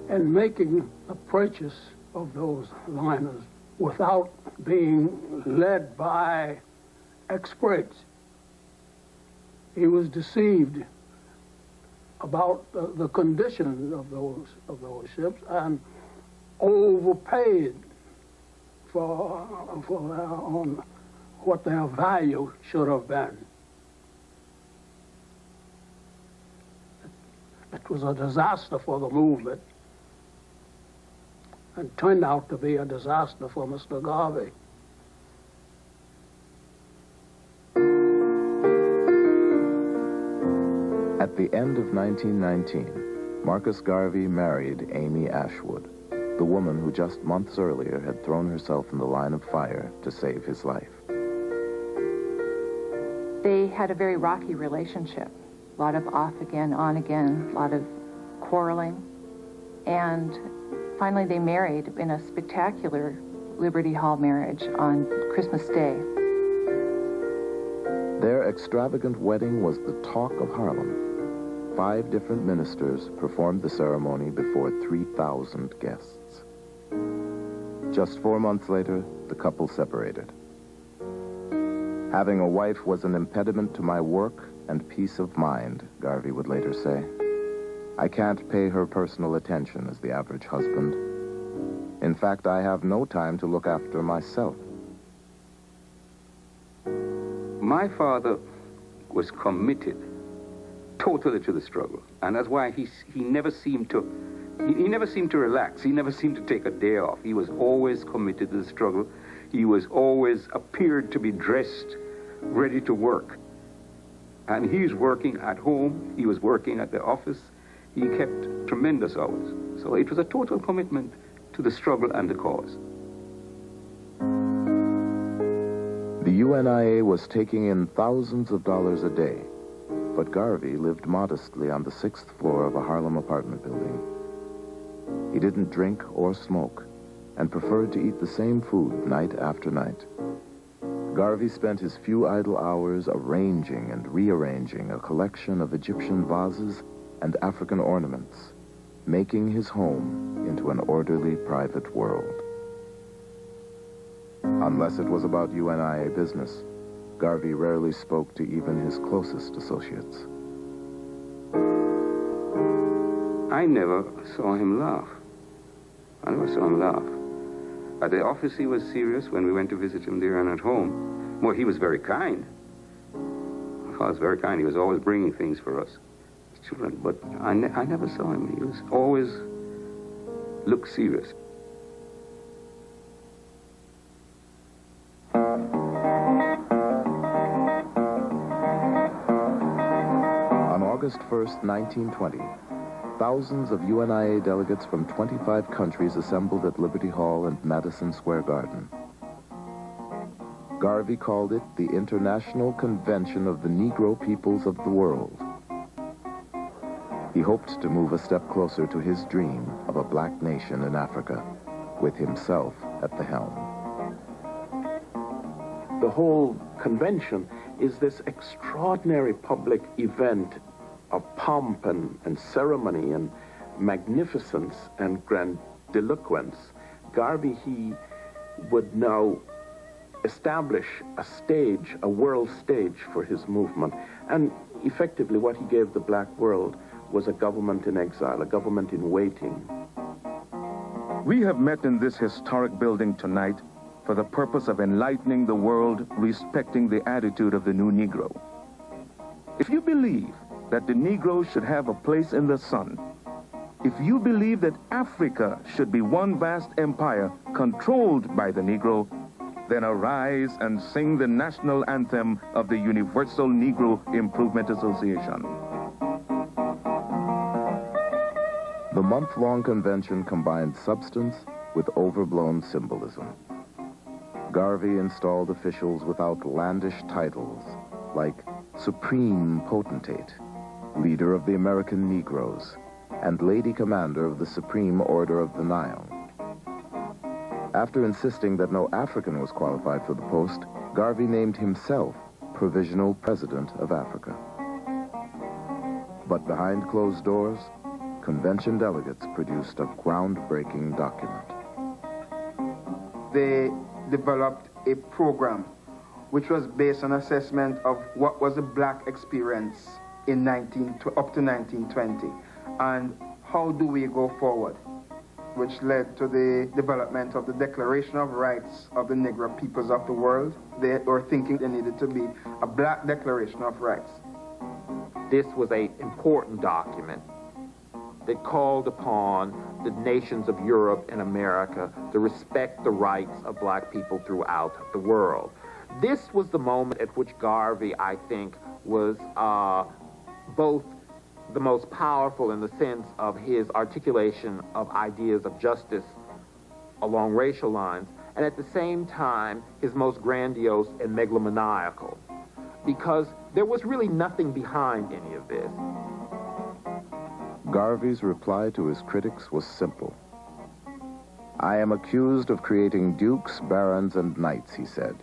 And making a purchase of those liners without being led by experts, he was deceived about the condition of those ships and overpaid on what their value should have been. It was a disaster for the movement and turned out to be a disaster for Mr. Garvey. At the end of 1919, Marcus Garvey married Amy Ashwood, the woman who just months earlier had thrown herself in the line of fire to save his life. They had a very rocky relationship. A lot of off again, on again, a lot of quarreling. And finally they married in a spectacular Liberty Hall marriage on Christmas Day. Their extravagant wedding was the talk of Harlem. 5 different ministers performed the ceremony before 3,000 guests. Just 4 months later, the couple separated. Having a wife was an impediment to my work and peace of mind, Garvey would later say. I can't pay her personal attention as the average husband. In fact, I have no time to look after myself. My father was committed totally to the struggle, and that's why he never seemed to relax. He never seemed to take a day off. He was always committed to the struggle. He was always appeared to be dressed, ready to work. And he's working at home. He was working at the office. He kept tremendous hours. So it was a total commitment to the struggle and the cause. The UNIA was taking in thousands of dollars a day, but Garvey lived modestly on the 6th floor of a Harlem apartment building. He didn't drink or smoke, and preferred to eat the same food night after night. Garvey spent his few idle hours arranging and rearranging a collection of Egyptian vases and African ornaments, making his home into an orderly private world. Unless it was about UNIA business, Garvey rarely spoke to even his closest associates. I never saw him laugh. I never saw him laugh. At the office, he was serious when we went to visit him there, and at home, well, he was very kind. My father was very kind. He was always bringing things for us, children, but I never saw him. He was always looked serious. On August 1st, 1920, thousands of UNIA delegates from 25 countries assembled at Liberty Hall and Madison Square Garden. Garvey called it the International Convention of the Negro Peoples of the World. He hoped to move a step closer to his dream of a black nation in Africa, with himself at the helm. The whole convention is this extraordinary public event of pomp and ceremony and magnificence and grandiloquence. Garvey, he would now establish a stage, a world stage for his movement. And effectively what he gave the black world was a government in exile, a government in waiting. We have met in this historic building tonight for the purpose of enlightening the world respecting the attitude of the new Negro. If you believe that the Negro should have a place in the sun, if you believe that Africa should be one vast empire controlled by the Negro, then arise and sing the national anthem of the Universal Negro Improvement Association. The month-long convention combined substance with overblown symbolism. Garvey installed officials with outlandish titles like Supreme Potentate, Leader of the American Negroes, and Lady Commander of the Supreme Order of the Nile. After insisting that no African was qualified for the post, Garvey named himself Provisional President of Africa. But behind closed doors, convention delegates produced a groundbreaking document. They developed a program which was based on assessment of what was the black experience in up to 1920, and how do we go forward, which led to the development of the Declaration of Rights of the Negro Peoples of the World. They were thinking there needed to be a black Declaration of Rights. This was an important document that called upon the nations of Europe and America to respect the rights of black people throughout the world. This was the moment at which Garvey, I think, was both the most powerful in the sense of his articulation of ideas of justice along racial lines, and at the same time, his most grandiose and megalomaniacal, because there was really nothing behind any of this. Garvey's reply to his critics was simple. I am accused of creating dukes, barons, and knights, he said.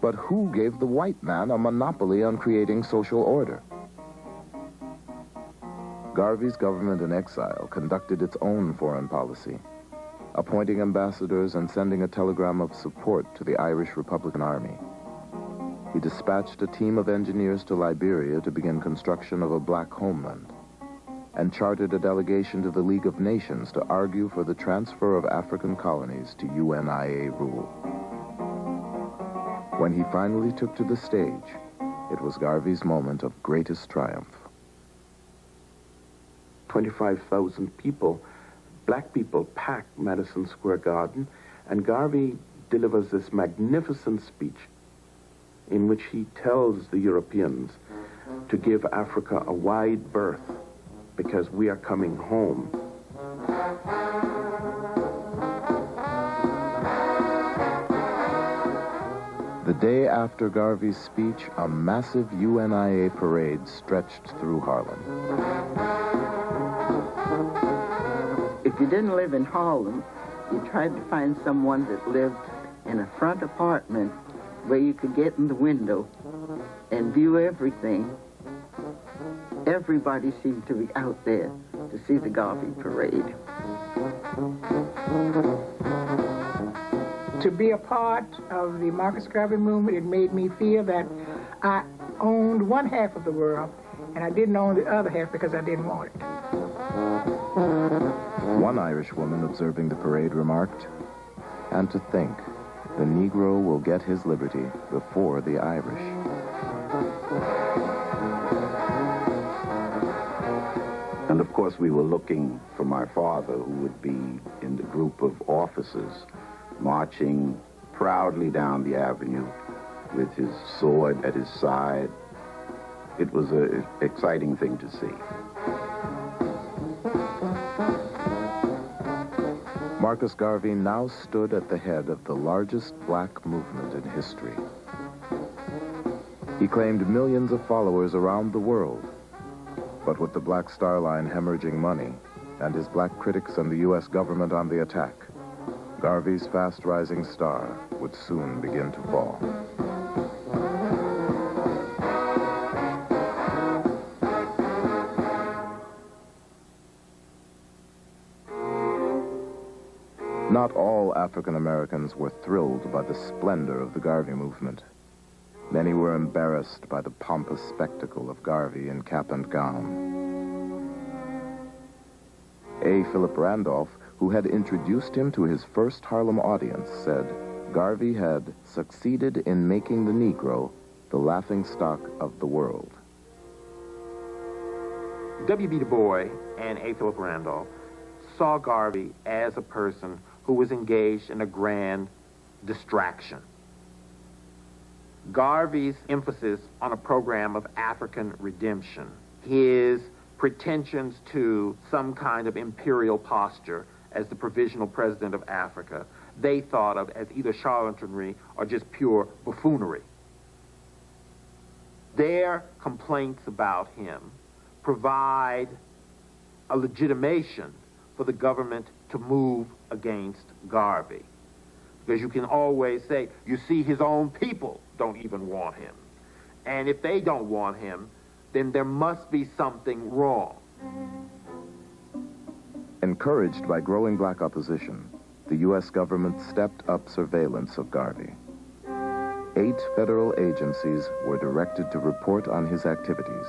But who gave the white man a monopoly on creating social order? Garvey's government in exile conducted its own foreign policy, appointing ambassadors and sending a telegram of support to the Irish Republican Army. He dispatched a team of engineers to Liberia to begin construction of a black homeland. and chartered a delegation to the League of Nations to argue for the transfer of African colonies to UNIA rule. When he finally took to the stage, it was Garvey's moment of greatest triumph. 25,000 people, black people, packed Madison Square Garden, and Garvey delivers this magnificent speech in which he tells the Europeans to give Africa a wide berth because we are coming home. The day after Garvey's speech, a massive UNIA parade stretched through Harlem. If you didn't live in Harlem, you tried to find someone that lived in a front apartment where you could get in the window and view everything. Everybody seemed to be out there to see the Garvey parade. To be a part of the Marcus Garvey movement, it made me feel that I owned one half of the world, and I didn't own the other half because I didn't want it. One Irish woman observing the parade remarked, "And to think, the Negro will get his liberty before the Irish." And of course, we were looking for my father, who would be in the group of officers marching proudly down the avenue with his sword at his side. It was an exciting thing to see. Marcus Garvey now stood at the head of the largest black movement in history. He claimed millions of followers around the world. But with the Black Star Line hemorrhaging money and his black critics and the U.S. government on the attack, Garvey's fast-rising star would soon begin to fall. Not all African Americans were thrilled by the splendor of the Garvey movement. Many were embarrassed by the pompous spectacle of Garvey in cap and gown. A. Philip Randolph, who had introduced him to his first Harlem audience, said Garvey had succeeded in making the Negro the laughingstock of the world. W.B. Du Bois and A. Philip Randolph saw Garvey as a person who was engaged in a grand distraction. Garvey's emphasis on a program of African redemption, his pretensions to some kind of imperial posture as the provisional president of Africa, they thought of as either charlatanry or just pure buffoonery. Their complaints about him provide a legitimation for the government to move against Garvey. Because you can always say, you see, his own people don't even want him. And if they don't want him, then there must be something wrong. Encouraged by growing black opposition, the U.S. government stepped up surveillance of Garvey. 8 federal agencies were directed to report on his activities,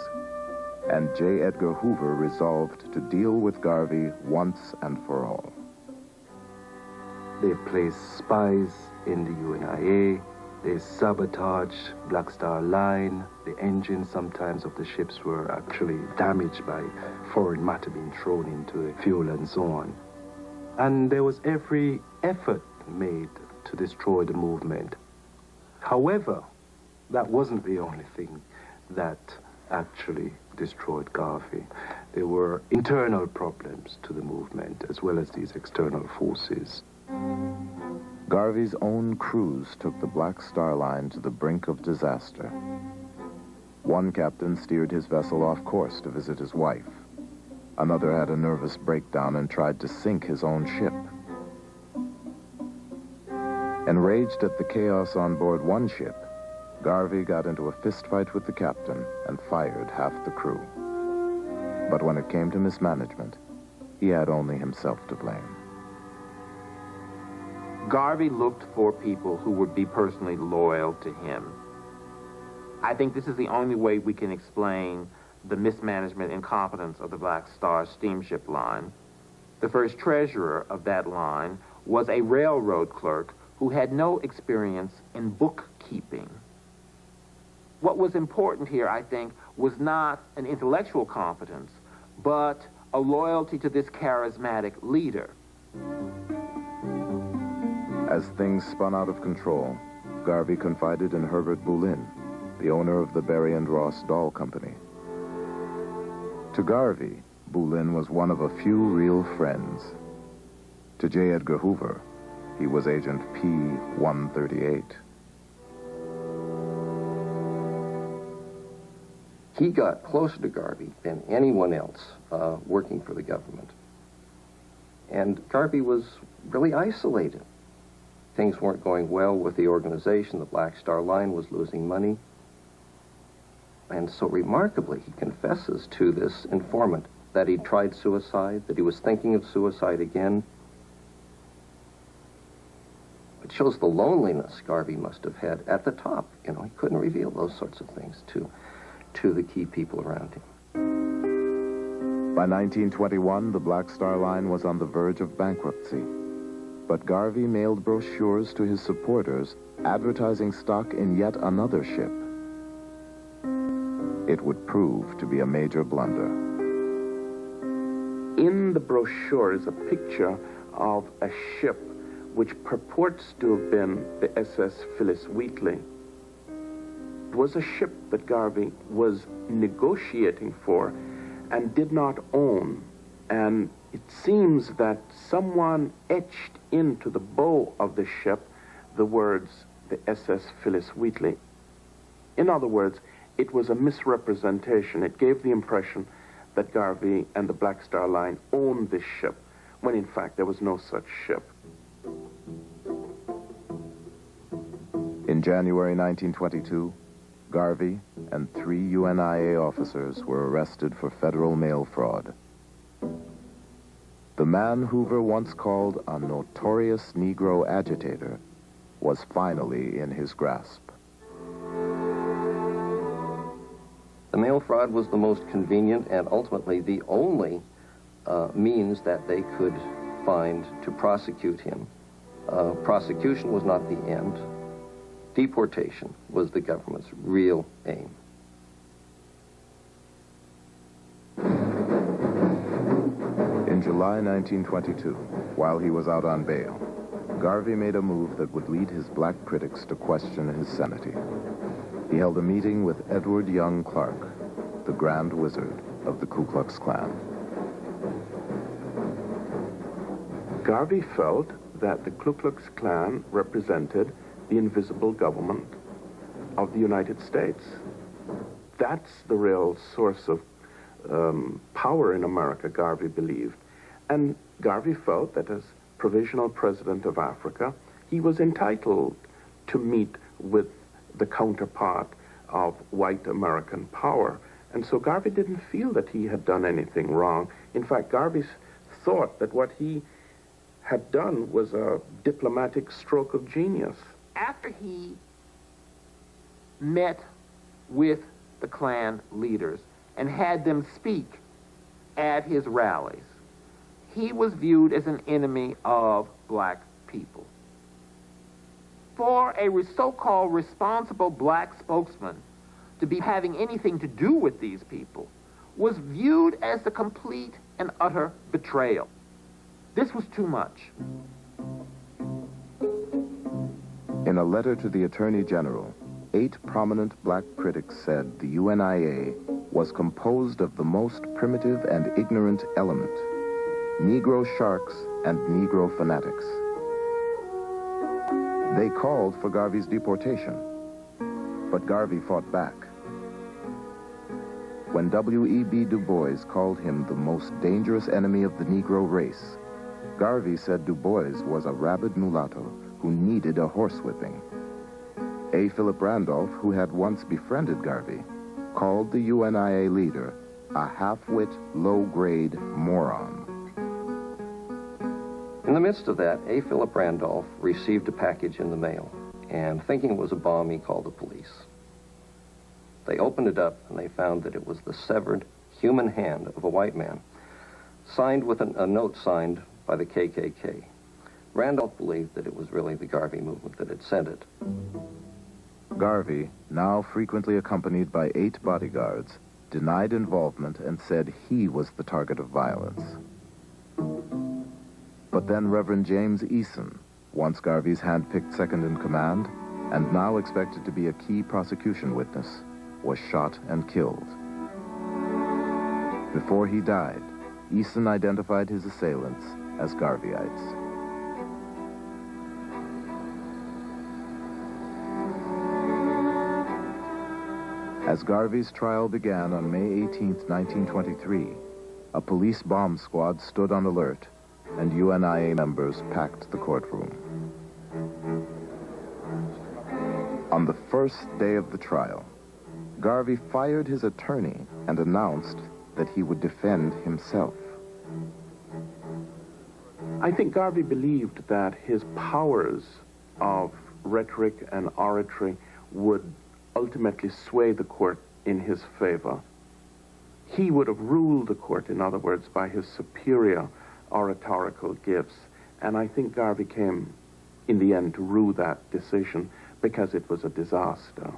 and J. Edgar Hoover resolved to deal with Garvey once and for all. They placed spies in the UNIA. They sabotaged Black Star Line. The engines sometimes of the ships were actually damaged by foreign matter being thrown into the fuel and so on. And there was every effort made to destroy the movement. However, that wasn't the only thing that actually destroyed Garvey. There were internal problems to the movement as well as these external forces. Garvey's own crews took the Black Star Line to the brink of disaster. One captain steered his vessel off course to visit his wife. Another had a nervous breakdown and tried to sink his own ship. Enraged at the chaos on board one ship, Garvey got into a fistfight with the captain and fired half the crew. But when it came to mismanagement, he had only himself to blame. Garvey looked for people who would be personally loyal to him. I think this is the only way we can explain the mismanagement, incompetence of the Black Star steamship line. The first treasurer of that line was a railroad clerk who had no experience in bookkeeping. What was important here, I think, was not an intellectual competence, but a loyalty to this charismatic leader. As things spun out of control, Garvey confided in Herbert Boulin, the owner of the Berry and Ross Doll Company. To Garvey, Boulin was one of a few real friends. To J. Edgar Hoover, he was Agent P-138. He got closer to Garvey than anyone else working for the government. And Garvey was really isolated. Things weren't going well with the organization. The Black Star Line was losing money. And so remarkably, he confesses to this informant that he tried suicide, that he was thinking of suicide again. It shows the loneliness Garvey must have had at the top. You know, he couldn't reveal those sorts of things to the key people around him. By 1921, the Black Star Line was on the verge of bankruptcy. But Garvey mailed brochures to his supporters advertising stock in yet another ship. It would prove to be a major blunder. In the brochure is a picture of a ship which purports to have been the SS Phyllis Wheatley. It was a ship that Garvey was negotiating for and did not own. And it seems that someone etched into the bow of the ship the words, the SS Phyllis Wheatley. In other words, it was a misrepresentation. It gave the impression that Garvey and the Black Star Line owned this ship, when in fact there was no such ship. In January 1922, Garvey and 3 UNIA officers were arrested for federal mail fraud. The man Hoover once called a notorious Negro agitator was finally in his grasp. The mail fraud was the most convenient and ultimately the only means that they could find to prosecute him. Prosecution was not the end. Deportation was the government's real aim. In July 1922, while he was out on bail, Garvey made a move that would lead his black critics to question his sanity. He held a meeting with Edward Young Clark, the Grand Wizard of the Ku Klux Klan. Garvey felt that the Ku Klux Klan represented the invisible government of the United States. That's the real source of power in America, Garvey believed. And Garvey felt that as provisional president of Africa, he was entitled to meet with the counterpart of white American power. And so Garvey didn't feel that he had done anything wrong. In fact, Garvey thought that what he had done was a diplomatic stroke of genius. After he met with the Klan leaders and had them speak at his rallies, he was viewed as an enemy of black people. For a so-called responsible black spokesman to be having anything to do with these people was viewed as a complete and utter betrayal. This was too much. In a letter to the Attorney General, 8 prominent black critics said the UNIA was composed of the most primitive and ignorant element, Negro sharks and Negro fanatics. They called for Garvey's deportation, but Garvey fought back. When W.E.B. Du Bois called him the most dangerous enemy of the Negro race, Garvey said Du Bois was a rabid mulatto who needed a horsewhipping. A. Philip Randolph, who had once befriended Garvey, called the UNIA leader a half-wit, low-grade moron. In the midst of that, A. Philip Randolph received a package in the mail, and thinking it was a bomb, he called the police. They opened it up, and they found that it was the severed human hand of a white man, signed with a note signed by the KKK. Randolph believed that it was really the Garvey movement that had sent it. Garvey, now frequently accompanied by 8 bodyguards, denied involvement and said he was the target of violence. But then Reverend James Eason, once Garvey's hand-picked second-in-command, and now expected to be a key prosecution witness, was shot and killed. Before he died, Eason identified his assailants as Garveyites. As Garvey's trial began on May 18, 1923, a police bomb squad stood on alert, and UNIA members packed the courtroom. On the first day of the trial, Garvey fired his attorney and announced that he would defend himself. I think Garvey believed that his powers of rhetoric and oratory would ultimately sway the court in his favor. He would have ruled the court, in other words, by his superior oratorical gifts. And I think Garvey came, in the end, to rue that decision because it was a disaster.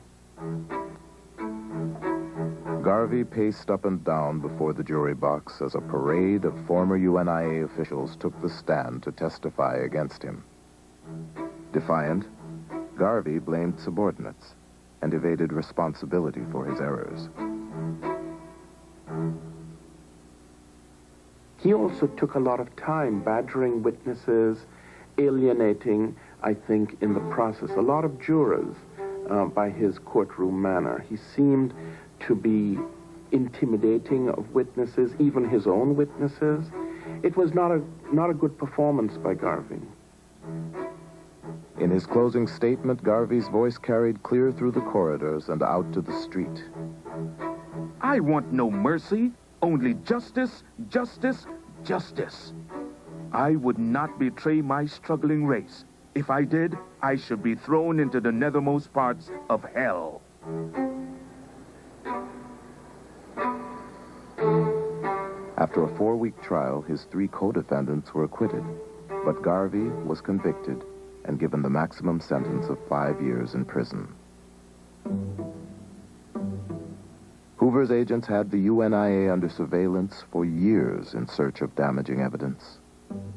Garvey paced up and down before the jury box as a parade of former UNIA officials took the stand to testify against him. Defiant, Garvey blamed subordinates and evaded responsibility for his errors. He also took a lot of time badgering witnesses, alienating, I think, in the process, a lot of jurors by his courtroom manner. He seemed to be intimidating of witnesses, even his own witnesses. It was not a good performance by Garvey. In his closing statement, Garvey's voice carried clear through the corridors and out to the street. I want no mercy, only justice, justice, justice. I would not betray my struggling race. If I did, I should be thrown into the nethermost parts of hell. After a 4-week trial, his 3 co-defendants were acquitted, but Garvey was convicted and given the maximum sentence of 5 years in prison. Hoover's agents had the UNIA under surveillance for years in search of damaging evidence.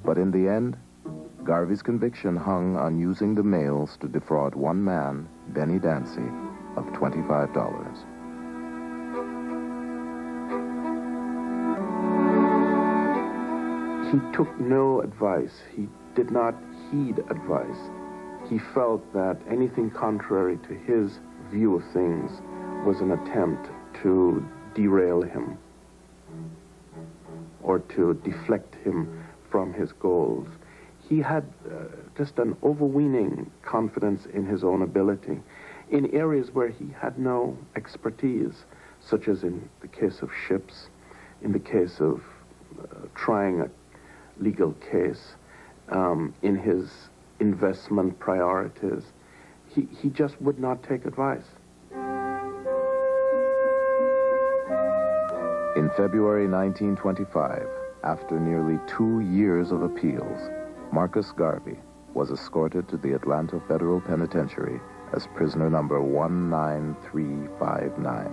But in the end, Garvey's conviction hung on using the mails to defraud one man, Benny Dancy, of $25. He took no advice. He did not heed advice. He felt that anything contrary to his view of things was an attempt to derail him or to deflect him from his goals. He had just an overweening confidence in his own ability in areas where he had no expertise, such as in the case of ships, in the case of trying a legal case, in his investment priorities. He just would not take advice. In February 1925, after nearly 2 years of appeals, Marcus Garvey was escorted to the Atlanta Federal Penitentiary as prisoner number 19359.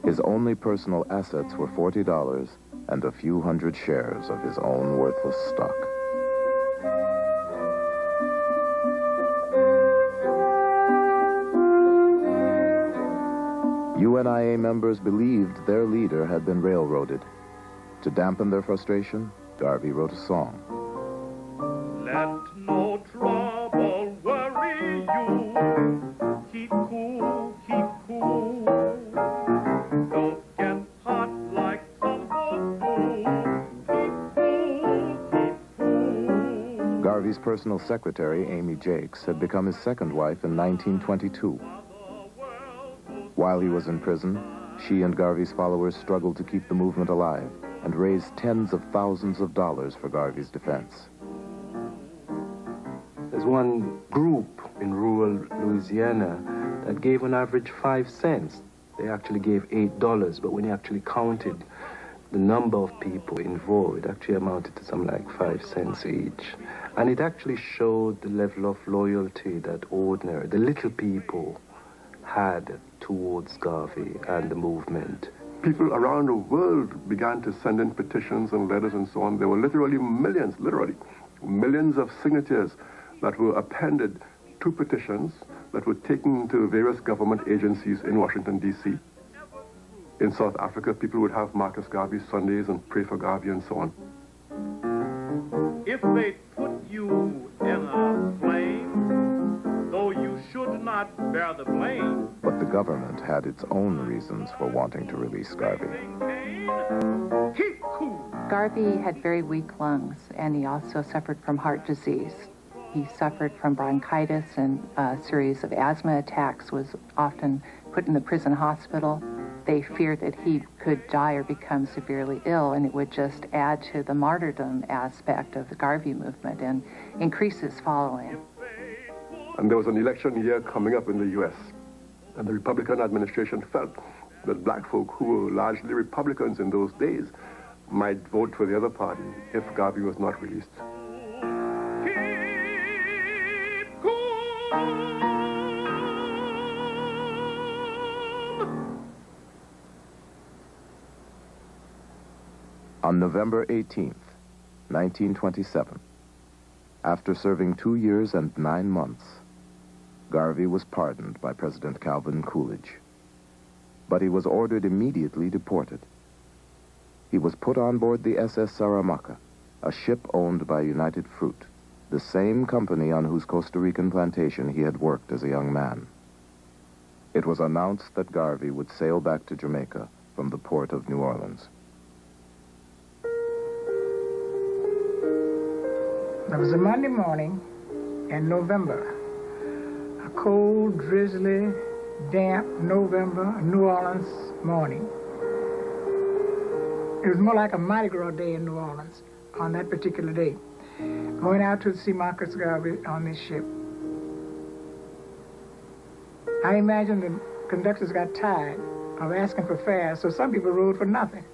His only personal assets were $40 and a few hundred shares of his own worthless stock. UNIA members believed their leader had been railroaded. To dampen their frustration, Garvey wrote a song. Let no trouble worry you. Keep cool, keep cool. Don't get hot like some folks do. Keep cool, keep cool. Garvey's personal secretary, Amy Jakes, had become his second wife in 1922. While he was in prison, she and Garvey's followers struggled to keep the movement alive. and raised tens of thousands of dollars for Garvey's defense. There's one group in rural Louisiana that gave on average 5 cents. They actually gave $8, but when you actually counted the number of people involved, it actually amounted to something like 5 cents each. And it actually showed the level of loyalty that ordinary, the little people, had towards Garvey and the movement. People around the world began to send in petitions and letters and so on. There were literally millions of signatures that were appended to petitions that were taken to various government agencies in Washington, D.C. In South Africa, people would have Marcus Garvey Sundays and pray for Garvey and so on. If they put you in a flame, though you should not bear the blame. But the government had its own reasons for wanting to release Garvey. Keep cool. Garvey had very weak lungs, and he also suffered from heart disease. He suffered from bronchitis and a series of asthma attacks, was often put in the prison hospital. They feared that he could die or become severely ill, and it would just add to the martyrdom aspect of the Garvey movement and increase his following. And there was an election year coming up in the U.S., and the Republican administration felt that black folk, who were largely Republicans in those days, might vote for the other party if Garvey was not released. On November 18th, 1927, after serving 2 years and 9 months, Garvey was pardoned by President Calvin Coolidge. But he was ordered immediately deported. He was put on board the SS Saramacca, a ship owned by United Fruit, the same company on whose Costa Rican plantation he had worked as a young man. It was announced that Garvey would sail back to Jamaica from the port of New Orleans. It was a Monday morning in November, a cold, drizzly, damp November New Orleans morning. It was more like a Mardi Gras day in New Orleans on that particular day. Going out to see Marcus Garvey on this ship. I imagine the conductors got tired of asking for fares, so some people rode for nothing.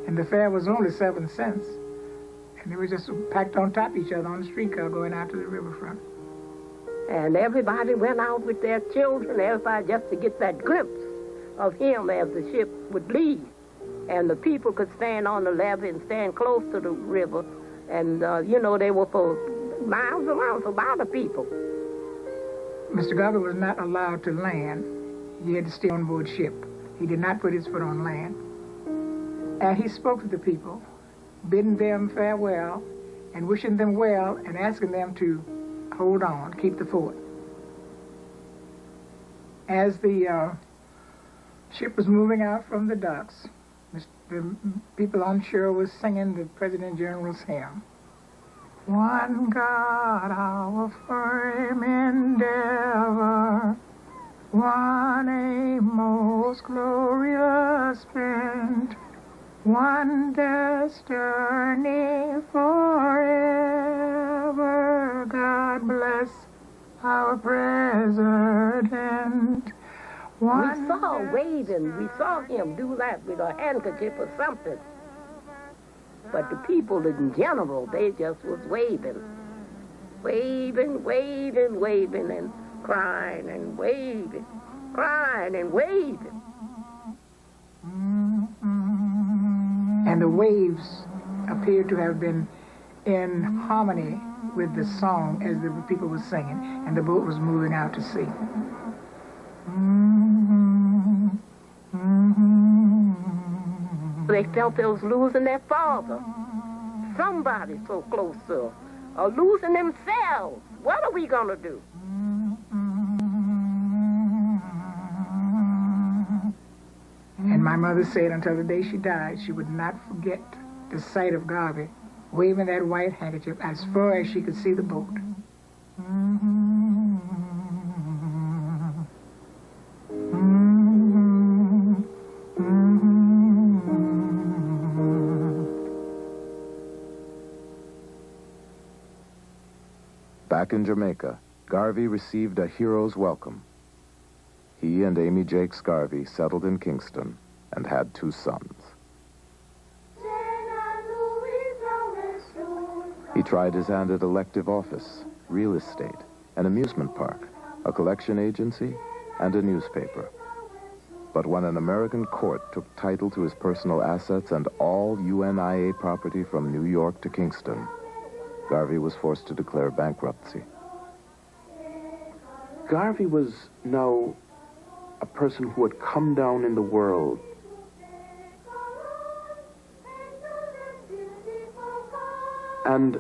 And the fare was only 7 cents. And they were just packed on top of each other on the streetcar going out to the riverfront. And everybody went out with their children, everybody just to get that glimpse of him as the ship would leave. And the people could stand on the levee and stand close to the river. And, you know, they were for miles around, for a lot of people. Mr. Garvey was not allowed to land. He had to stay on board ship. He did not put his foot on land. And he spoke to the people, bidding them farewell and wishing them well and asking them to hold on, keep the fort. As the ship was moving out from the docks, the people on shore was singing the President General's hymn. One God, our firm endeavor, one aim most glorious spent, one destiny forever. God bless our president. We saw waving, we saw him do that with a handkerchief or something. But the people in general, they just was waving. Waving, waving, waving, and crying and waving, crying and waving. And the waves appeared to have been in harmony with the song as the people were singing, and the boat was moving out to sea. They felt they was losing their father. Somebody so close to them. Or losing themselves. What are we going to do? And my mother said until the day she died, she would not forget the sight of Garvey waving that white handkerchief as far as she could see the boat. Back in Jamaica, Garvey received a hero's welcome. He and Amy Jakes Garvey settled in Kingston and had 2 sons. He tried his hand at elective office, real estate, an amusement park, a collection agency, and a newspaper. But when an American court took title to his personal assets and all UNIA property from New York to Kingston, Garvey was forced to declare bankruptcy. Garvey was now a person who had come down in the world. And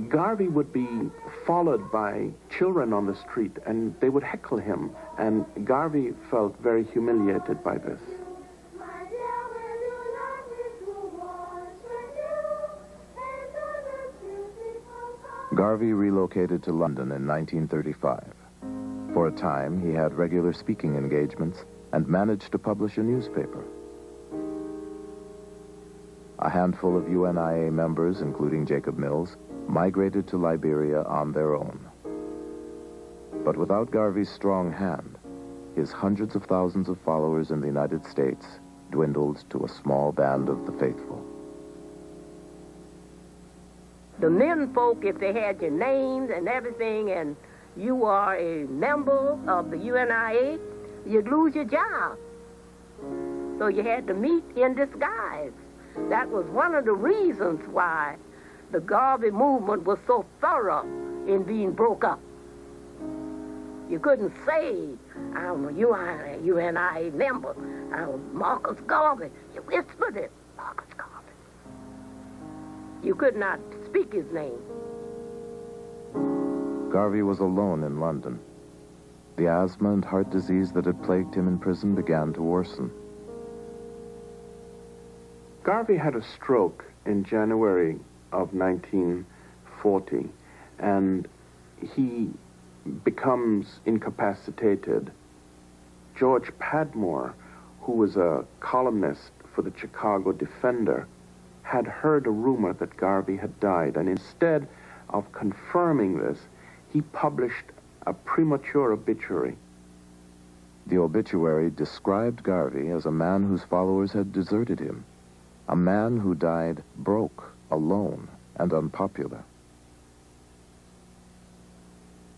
Garvey would be followed by children on the street, and they would heckle him, and Garvey felt very humiliated by this. Garvey relocated to London in 1935. For a time, he had regular speaking engagements and managed to publish a newspaper. A handful of UNIA members, including Jacob Mills, migrated to Liberia on their own. But without Garvey's strong hand, his hundreds of thousands of followers in the United States dwindled to a small band of the faithful. The men folk, if they had your names and everything, and you are a member of the UNIA, you'd lose your job. So you had to meet in disguise. That was one of the reasons why the Garvey movement was so thorough in being broke up. You couldn't say, I'm a UNIA member, I'm Marcus Garvey. You whispered it, Marcus Garvey. You could not speak his name. Garvey was alone in London. The asthma and heart disease that had plagued him in prison began to worsen. Garvey had a stroke in January of 1940, and he becomes incapacitated. George Padmore, who was a columnist for the Chicago Defender, had heard a rumor that Garvey had died, and instead of confirming this, he published a premature obituary. The obituary described Garvey as a man whose followers had deserted him, a man who died broke, alone, and unpopular.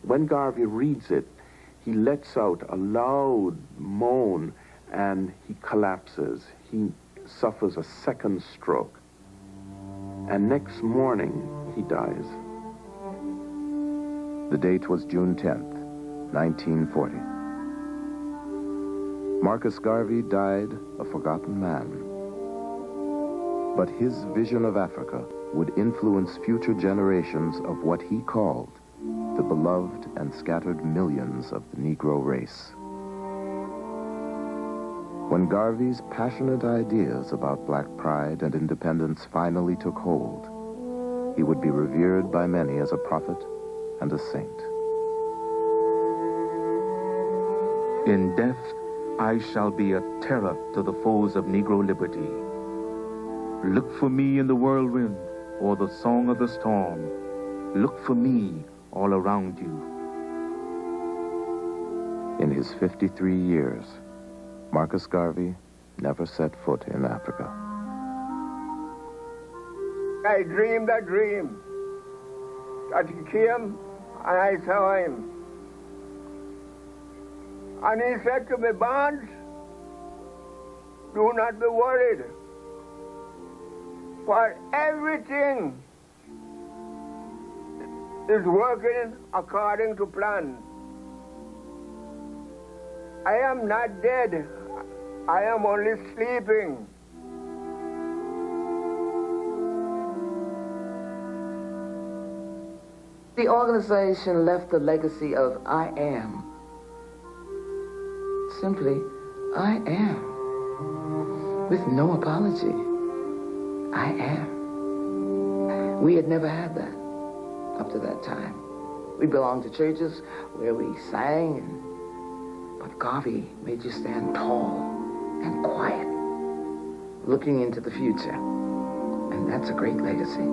When Garvey reads it, he lets out a loud moan and he collapses. He suffers a second stroke. And next morning, he dies. The date was June 10th, 1940. Marcus Garvey died a forgotten man. But his vision of Africa would influence future generations of what he called the beloved and scattered millions of the Negro race. When Garvey's passionate ideas about black pride and independence finally took hold, he would be revered by many as a prophet and a saint. In death, I shall be a terror to the foes of Negro liberty. Look for me in the whirlwind or the song of the storm. Look for me all around you. In his 53 years, Marcus Garvey never set foot in Africa. I dreamed a dream that he came and I saw him. And he said to me, Barnes, do not be worried, for everything is working according to plan. I am not dead. I am only sleeping. The organization left the legacy of I am. Simply, I am. With no apology. I am. We had never had that up to that time. We belonged to churches where we sang, but Garvey made you stand tall and quiet, looking into the future. And that's a great legacy.